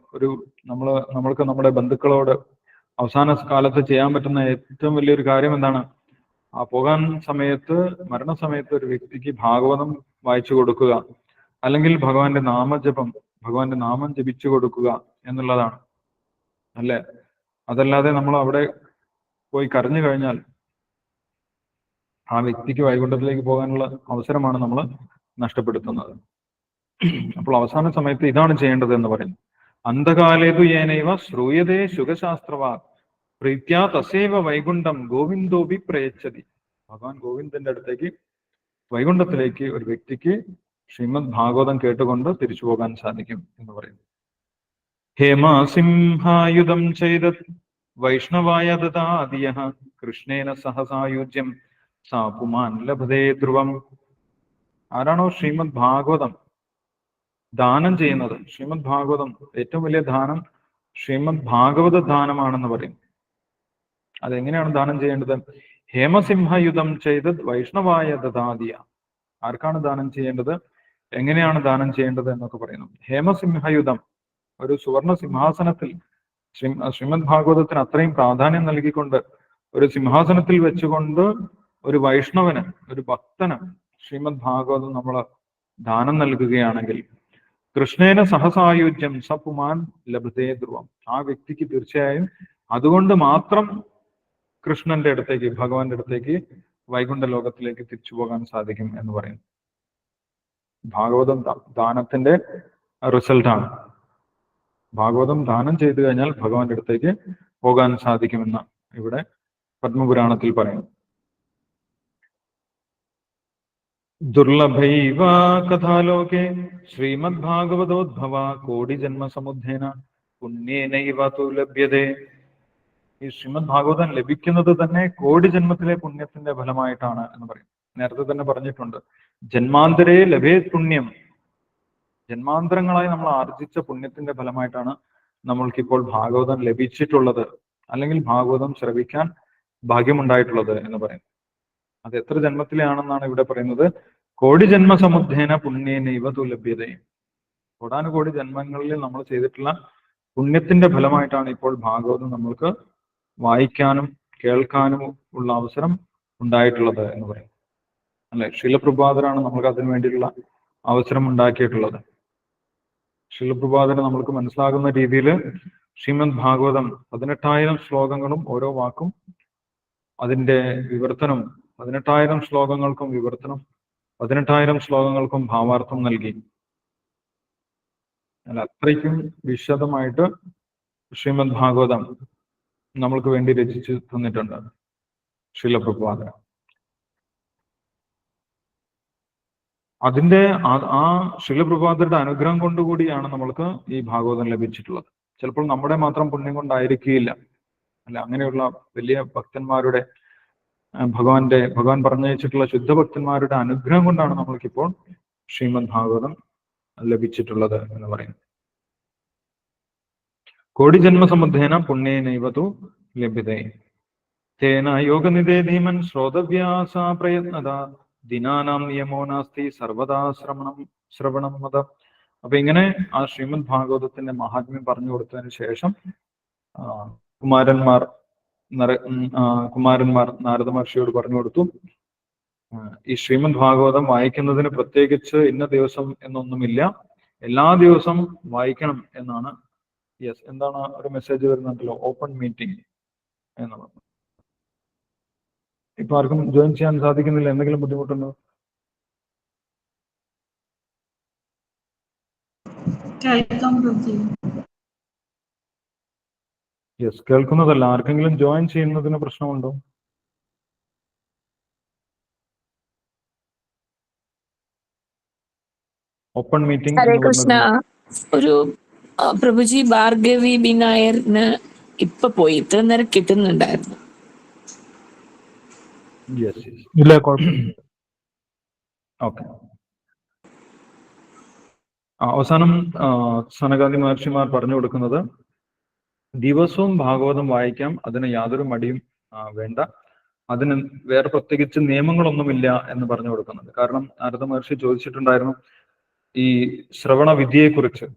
നമ്മൾക്ക് നമ്മുടെ ബന്ധുക്കളോട് അവസാന കാലത്ത് ചെയ്യാൻ പറ്റുന്ന ഏറ്റവും വലിയൊരു കാര്യം എന്താണ്? ആ പോകാൻ സമയത്ത്, മരണസമയത്ത് ഒരു വ്യക്തിക്ക് ഭാഗവതം വായിച്ചു കൊടുക്കുക, അല്ലെങ്കിൽ ഭഗവാന്റെ നാമം ജപിച്ചു കൊടുക്കുക എന്നുള്ളതാണ്, അല്ലെ? അതല്ലാതെ നമ്മൾ അവിടെ പോയി കരഞ്ഞു കഴിഞ്ഞാൽ ആ വ്യക്തിക്ക് വൈകുണ്ഠത്തിലേക്ക് പോകാനുള്ള അവസരമാണ് നമ്മൾ നഷ്ടപ്പെടുത്തുന്നത്. അപ്പോൾ അവസാന സമയത്ത് ഇതാണ് ചെയ്യേണ്ടത് എന്ന് പറയുന്നു. അന്ധകാലേതു ഏനൈവ ശ്രൂയതേ ശുഖശാസ്ത്രവാ പ്രീത്യാ തസേവ വൈകുണ്ഠം ഗോവിന്ദോപി പ്രയച്ഛതി. ഭഗവാൻ ഗോവിന്ദന്റെ അടുത്തേക്ക്, വൈകുണ്ഠത്തിലേക്ക് ഒരു വ്യക്തിക്ക് ശ്രീമദ് ഭാഗവതം കേട്ടുകൊണ്ട് തിരിച്ചു പോകാൻ സാധിക്കും എന്ന് പറയുന്നു. ഹേമാസിംഹായുധം ചെയ്തത് വൈഷ്ണവായ ദദാദിയഃ കൃഷ്ണേന സഹസായുജ്യം സാ പുമാൻ ലഭതേ ധ്രുവം. ആരാണോ ശ്രീമദ് ഭാഗവതം ദാനം ചെയ്യുന്നത്, ശ്രീമദ് ഭാഗവതം ഏറ്റവും വലിയ ദാനം ശ്രീമദ് ഭാഗവത ദാനമാണെന്ന് പറയും. അതെങ്ങനെയാണ് ദാനം ചെയ്യേണ്ടത്? ഹേമസിംഹയുധം ചെയ്തത് വൈഷ്ണവായ ദദാദിയ. ആർക്കാണ് ദാനം ചെയ്യേണ്ടത്, എങ്ങനെയാണ് ദാനം ചെയ്യേണ്ടത് എന്നൊക്കെ പറയുന്നു. ഹേമസിംഹയുധം, ഒരു സുവർണ സിംഹാസനത്തിൽ, ശ്രീമദ് ഭാഗവതത്തിന് അത്രയും പ്രാധാന്യം നൽകിക്കൊണ്ട് ഒരു സിംഹാസനത്തിൽ വെച്ചുകൊണ്ട് ഒരു വൈഷ്ണവന്, ഒരു ഭക്തന് ശ്രീമദ് ഭാഗവതം നമ്മൾ ദാനം നൽകുകയാണെങ്കിൽ കൃഷ്ണേന സഹസായുജ്യം സപുമാൻ ലഭതേ ധ്രുവം. ആ വ്യക്തിക്ക് തീർച്ചയായും അതുകൊണ്ട് മാത്രം കൃഷ്ണന്റെ അടുത്തേക്ക്, ഭഗവാന്റെ അടുത്തേക്ക്, വൈകുണ്ഠ ലോകത്തിലേക്ക് തിരിച്ചു പോകാൻ സാധിക്കും എന്ന് പറയുന്നു. ഭാഗവതം ദാനത്തിന്റെ റിസൾട്ടാണ്. ഭാഗവതം ദാനം ചെയ്തു കഴിഞ്ഞാൽ ഭഗവാന്റെ അടുത്തേക്ക് പോകാൻ സാധിക്കുമെന്ന് ഇവിടെ പത്മപുരാണത്തിൽ പറയുന്നു. ദുർലഭൈവ കഥാലോകേ ശ്രീമദ് ഭാഗവതോദ്ഭവ കോടി ജന്മ സമുദ്ധേന പുണ്യേനൈവ തു ലഭ്യതേ. ഈ ശ്രീമദ് ഭാഗവതം ലഭിക്കുന്നത് തന്നെ കോടി ജന്മത്തിലെ പുണ്യത്തിന്റെ ഫലമായിട്ടാണ് എന്ന് പറയും. നേരത്തെ തന്നെ പറഞ്ഞിട്ടുണ്ട്, ജന്മാന്തരേ ലഭേ പുണ്യം. ജന്മാന്തരങ്ങളായി നമ്മൾ ആർജിച്ച പുണ്യത്തിന്റെ ഫലമായിട്ടാണ് നമ്മൾക്കിപ്പോൾ ഭാഗവതം ലഭിച്ചിട്ടുള്ളത്, അല്ലെങ്കിൽ ഭാഗവതം ശ്രവിക്കാൻ ഭാഗ്യമുണ്ടായിട്ടുള്ളത് എന്ന് പറയും. അത് എത്ര ജന്മത്തിലാണെന്നാണ് ഇവിടെ പറയുന്നത്. കോടി ജന്മ സമുദ്ധേന പുണ്യേനൈവ തു ലഭ്യതേ. കോടാനുകോടി ജന്മങ്ങളിൽ നമ്മൾ ചെയ്തിട്ടുള്ള പുണ്യത്തിന്റെ ഫലമായിട്ടാണ് ഇപ്പോൾ ഭാഗവതം നമ്മൾക്ക് വായിക്കാനും കേൾക്കാനും ഉള്ള അവസരം ഉണ്ടായിട്ടുള്ളത് എന്ന് പറയും, അല്ലെ? ശീലപ്രഭാതരാണ് നമ്മൾക്ക് അതിനു വേണ്ടിയിട്ടുള്ള അവസരം ഉണ്ടാക്കിയിട്ടുള്ളത്. ശീലപ്രഭാതരെ നമ്മൾക്ക് മനസ്സിലാകുന്ന രീതിയിൽ ശ്രീമദ് ഭാഗവതം 18,000 ശ്ലോകങ്ങളും ഓരോ വാക്കും അതിന്റെ വിവർത്തനം, 18,000 ശ്ലോകങ്ങൾക്കും വിവർത്തനം, 18,000 ശ്ലോകങ്ങൾക്കും ഭാവാർത്ഥം നൽകി. അല്ല, അത്രയ്ക്കും വിശദമായിട്ട് ശ്രീമദ് ഭാഗവതം നമ്മൾക്ക് വേണ്ടി രചിച്ചു തന്നിട്ടുണ്ട് ശീലപ്രഭാതര. അതിന്റെ ആ ശീലപ്രഭാതരുടെ അനുഗ്രഹം കൊണ്ടുകൂടിയാണ് നമ്മൾക്ക് ഈ ഭാഗവതം ലഭിച്ചിട്ടുള്ളത്. ചിലപ്പോൾ നമ്മുടെ മാത്രം പുണ്യം കൊണ്ടായിരിക്കില്ല, അല്ല, അങ്ങനെയുള്ള വലിയ ഭക്തന്മാരുടെ, ഭഗവാൻ പറഞ്ഞയച്ചിട്ടുള്ള ശുദ്ധഭക്തന്മാരുടെ അനുഗ്രഹം കൊണ്ടാണ് നമ്മൾക്കിപ്പോൾ ശ്രീമദ് ഭാഗവതം ലഭിച്ചിട്ടുള്ളത് എന്ന് പറയും. കോടി ജന്മസമുദ്ധേന പുണ്യേനൈവതു ലഭ്യതേ തേന യോഗനിധേ ധീമൻ ശ്രോതവ്യാസ പ്രയത്നത ദിനാനാം നിയമോ നാസ്തി സർവദാ ശ്രവണം മത. അപ്പൊ ഇങ്ങനെ ആ ശ്രീമദ് ഭാഗവതത്തിന്റെ മഹാത്മ്യം പറഞ്ഞു കൊടുത്തതിന് ശേഷം കുമാരന്മാർ നാരദ മഹർഷിയോട് പറഞ്ഞു കൊടുത്തു, ഈ ശ്രീമദ് ഭാഗവതം വായിക്കുന്നതിന് പ്രത്യേകിച്ച് ഇന്ന ദിവസം എന്നൊന്നുമില്ല, എല്ലാ ദിവസം വായിക്കണം എന്നാണ്. യെസ്, എന്താണ് ഒരു മെസ്സേജ് വരുന്നുണ്ടല്ലോ, ഓപ്പൺ മീറ്റിംഗ് എന്നുള്ളത്. ഇപ്പൊ ആർക്കും ജോയിൻ ചെയ്യാൻ സാധിക്കുന്നില്ല, എന്തെങ്കിലും ബുദ്ധിമുട്ടുണ്ടോ? യെസ്, കേൾക്കുന്നതല്ല. ആർക്കെങ്കിലും ജോയിൻ ചെയ്യുന്നതിന് പ്രശ്നമുണ്ടോ? Open meeting.
ഹരേ കൃഷ്ണ. ഒരു പ്രഭുജി ഭാർഗവി ബി നായറിന് ഇപ്പൊ പോയി, ഇത്ര നേരം കിട്ടുന്നുണ്ടായിരുന്നു.
ഇല്ല, കുഴപ്പമില്ല. ഓക്കെ. അവസാനം സനകാദി മഹർഷിമാർ പറഞ്ഞു കൊടുക്കുന്നത്, ദിവസവും ഭാഗവതം വായിക്കാം, അതിന് യാതൊരു മടിയും വേണ്ട, അതിന് വേറെ പ്രത്യേകിച്ച് നിയമങ്ങളൊന്നുമില്ല എന്ന് പറഞ്ഞു കൊടുക്കുന്നുണ്ട്. കാരണം നാരദ മഹർഷി ചോദിച്ചിട്ടുണ്ടായിരുന്നു ഈ ശ്രവണ വിദ്യയെക്കുറിച്ച്.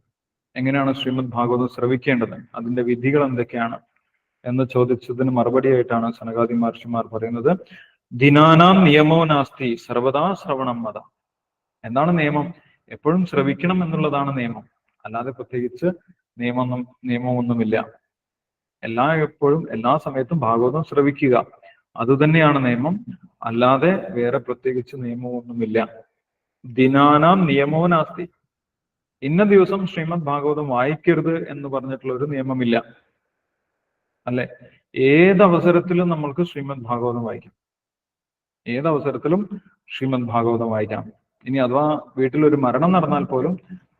എങ്ങനെയാണ് ശ്രീമദ് ഭാഗവതം ശ്രവിക്കേണ്ടത്, അതിന്റെ വിധികൾ എന്തൊക്കെയാണ് എന്ന് ചോദിച്ചതിന് മറുപടിയായിട്ടാണ് സനകാദി മഹർഷിമാർ പറയുന്നത്, ദിനാനാം നിയമോ നാസ്തി സർവദാ ശ്രവണം മത. എന്താണ് നിയമം? എപ്പോഴും ശ്രവിക്കണം എന്നുള്ളതാണ് നിയമം. അല്ലാതെ പ്രത്യേകിച്ച് നിയമമൊന്നുമില്ല. എപ്പോഴും എല്ലാ സമയത്തും ഭാഗവതം ശ്രവിക്കുക, അതുതന്നെയാണ് നിയമം. അല്ലാതെ വേറെ പ്രത്യേകിച്ച് നിയമമൊന്നുമില്ല. ദിനാനാം നിയമോ നാസ്തി. ഇന്ന ദിവസം ശ്രീമദ് ഭാഗവതം വായിക്കരുത് എന്ന് പറഞ്ഞിട്ടുള്ള ഒരു നിയമമില്ല, അല്ലെ? ഏതവസരത്തിലും നമ്മൾക്ക് ശ്രീമദ് ഭാഗവതം വായിക്കാം. ഏതവസരത്തിലും ശ്രീമദ് ഭാഗവതം വായിക്കാം. ഇനി അഥവാ വീട്ടിലൊരു മരണം നടന്നാൽ പോലും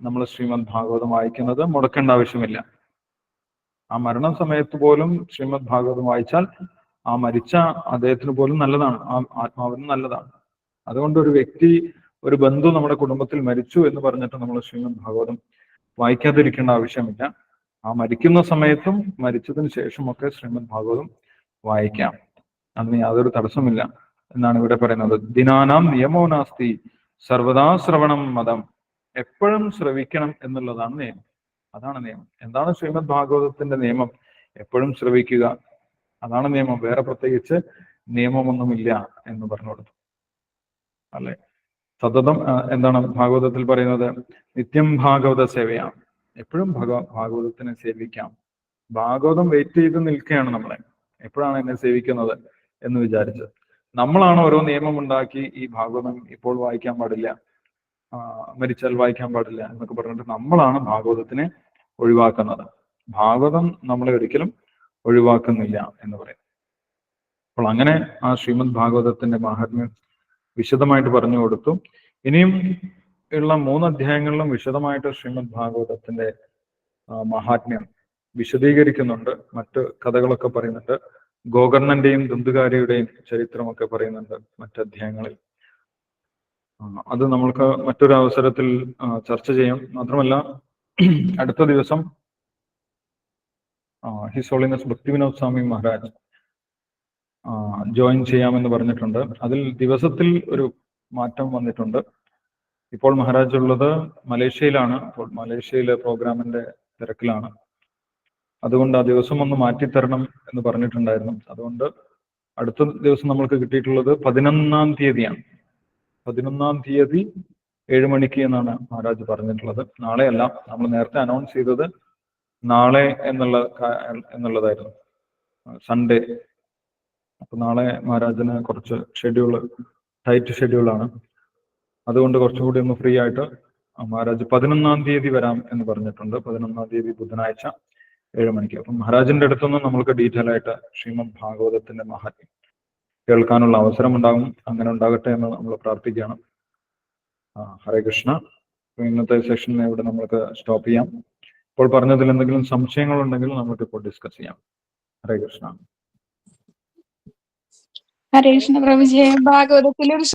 നമ്മൾ ശ്രീമദ് ഭാഗവതം വായിക്കുന്നത് മുടക്കേണ്ട ആവശ്യമില്ല. ആ മരണ സമയത്ത് പോലും ശ്രീമദ് ഭാഗവതം വായിച്ചാൽ ആ മരിച്ച അദ്ദേഹത്തിന് പോലും നല്ലതാണ്, ആ ആത്മാവിന് നല്ലതാണ്. അതുകൊണ്ട് ഒരു ബന്ധു നമ്മുടെ കുടുംബത്തിൽ മരിച്ചു എന്ന് പറഞ്ഞിട്ട് നമ്മൾ ശ്രീമദ് ഭാഗവതം വായിക്കാതിരിക്കേണ്ട ആവശ്യമില്ല. ആ മരിക്കുന്ന സമയത്തും മരിച്ചതിന് ശേഷമൊക്കെ ശ്രീമദ് ഭാഗവതം വായിക്കാം. അതിന് യാതൊരു തടസ്സമില്ല എന്നാണ് ഇവിടെ പറയുന്നത്. ദിനാനാം നിയമോ നാസ്തി സർവദാ ശ്രവണം മതം. എപ്പോഴും ശ്രവിക്കണം എന്നുള്ളതാണ് നിയമം. അതാണ് നിയമം. എന്താണ് ശ്രീമദ് ഭാഗവതത്തിന്റെ നിയമം? എപ്പോഴും ശ്രവിക്കുക, അതാണ് നിയമം. വേറെ പ്രത്യേകിച്ച് നിയമമൊന്നുമില്ല എന്ന് പറഞ്ഞു കൊടുത്തു, അല്ലെ? സതതം എന്താണ് ഭാഗവതത്തിൽ പറയുന്നത്? നിത്യം ഭാഗവത സേവയാണ്. എപ്പോഴും ഭാഗവതത്തിനെ സേവിക്കാം. ഭാഗവതം വെയിറ്റ് ചെയ്ത് നിൽക്കുകയാണ് നമ്മളെ, എപ്പോഴാണ് എന്നെ സേവിക്കുന്നത് എന്ന് വിചാരിച്ച്. നമ്മളാണ് ഓരോ നിയമം ഉണ്ടാക്കി ഈ ഭാഗവതം ഇപ്പോൾ വായിക്കാൻ പാടില്ല, മരിച്ചാൽ വായിക്കാൻ പാടില്ല എന്നൊക്കെ പറഞ്ഞിട്ട് നമ്മളാണ് ഭാഗവതത്തിനെ ഒഴിവാക്കുന്നത്. ഭാഗവതം നമ്മളെ ഒരിക്കലും ഒഴിവാക്കുന്നില്ല എന്ന് പറയും. അപ്പോൾ അങ്ങനെ ആ ശ്രീമദ് ഭാഗവതത്തിന്റെ മാഹാത്മ്യം വിശദമായിട്ട് പറഞ്ഞു കൊടുത്തു. ഇനിയും ഉള്ള 3 അധ്യായങ്ങളിലും വിശദമായിട്ട് ശ്രീമദ് ഭാഗവതത്തിന്റെ മഹാത്മ്യം വിശദീകരിക്കുന്നുണ്ട്. മറ്റ് കഥകളൊക്കെ പറയുന്നുണ്ട്. ഗോകർണന്റെയും ദുന്ദുകാരിയുടെയും ചരിത്രമൊക്കെ പറയുന്നുണ്ട് മറ്റ് അധ്യായങ്ങളിൽ. അത് നമ്മൾക്ക് മറ്റൊരു അവസരത്തിൽ ചർച്ച ചെയ്യാം. മാത്രമല്ല അടുത്ത ദിവസം ഹിസ് ഹോളിനെസ് ഭക്തിവിനോദ് സ്വാമി മഹാരാജ് ജോയിൻ ചെയ്യാമെന്ന് പറഞ്ഞിട്ടുണ്ട്. അതിൽ ദിവസത്തിൽ ഒരു മാറ്റം വന്നിട്ടുണ്ട്. ഇപ്പോൾ മഹാരാജ് ഉള്ളത് മലേഷ്യയിലാണ്. അപ്പോൾ മലേഷ്യയിലെ പ്രോഗ്രാമിന്റെ തിരക്കിലാണ്. അതുകൊണ്ട് ആ ദിവസം ഒന്ന് മാറ്റിത്തരണം എന്ന് പറഞ്ഞിട്ടുണ്ടായിരുന്നു. അതുകൊണ്ട് അടുത്ത ദിവസം നമ്മൾക്ക് കിട്ടിയിട്ടുള്ളത് 11-ാം തീയതിയാണ്. 11-ാം തീയതി 7 മണിക്ക് എന്നാണ് മഹാരാജ് പറഞ്ഞിട്ടുള്ളത്. നാളെയല്ല, നമ്മൾ നേരത്തെ അനൗൺസ് ചെയ്തത് നാളെ എന്നുള്ളതായിരുന്നു, സൺഡേ. അപ്പൊ നാളെ മഹാരാജിന് കുറച്ച് ടൈറ്റ് ഷെഡ്യൂളാണ്. അതുകൊണ്ട് കുറച്ചുകൂടി ഒന്ന് ഫ്രീ ആയിട്ട് മഹാരാജ് 11-ാം തീയതി വരാം എന്ന് പറഞ്ഞിട്ടുണ്ട്. 11-ാം തീയതി ബുധനാഴ്ച 7 മണിക്ക്. അപ്പം മഹാരാജിന്റെ അടുത്തുനിന്ന് നമ്മൾക്ക് ഡീറ്റെയിൽ ആയിട്ട് ശ്രീമദ് ഭാഗവതത്തിന്റെ മഹാത്മ്യം കേൾക്കാനുള്ള അവസരം ഉണ്ടാകും. അങ്ങനെ ഉണ്ടാകട്ടെ എന്ന് നമ്മൾ പ്രാർത്ഥിക്കുകയാണ്. ഹരേ കൃഷ്ണ. ഇന്നത്തെ സെഷനെ ഇവിടെ നമുക്ക് സ്റ്റോപ്പ് ചെയ്യാം. ഇപ്പോൾ പറഞ്ഞതിൽ എന്തെങ്കിലും സംശയങ്ങളുണ്ടെങ്കിൽ നമുക്ക് ഇപ്പോൾ ഡിസ്കസ് ചെയ്യാം. ഹരേ കൃഷ്ണ.
ഹരേ കൃഷ്ണ പ്രഭുജി. ഭാഗവതത്തിലൊരു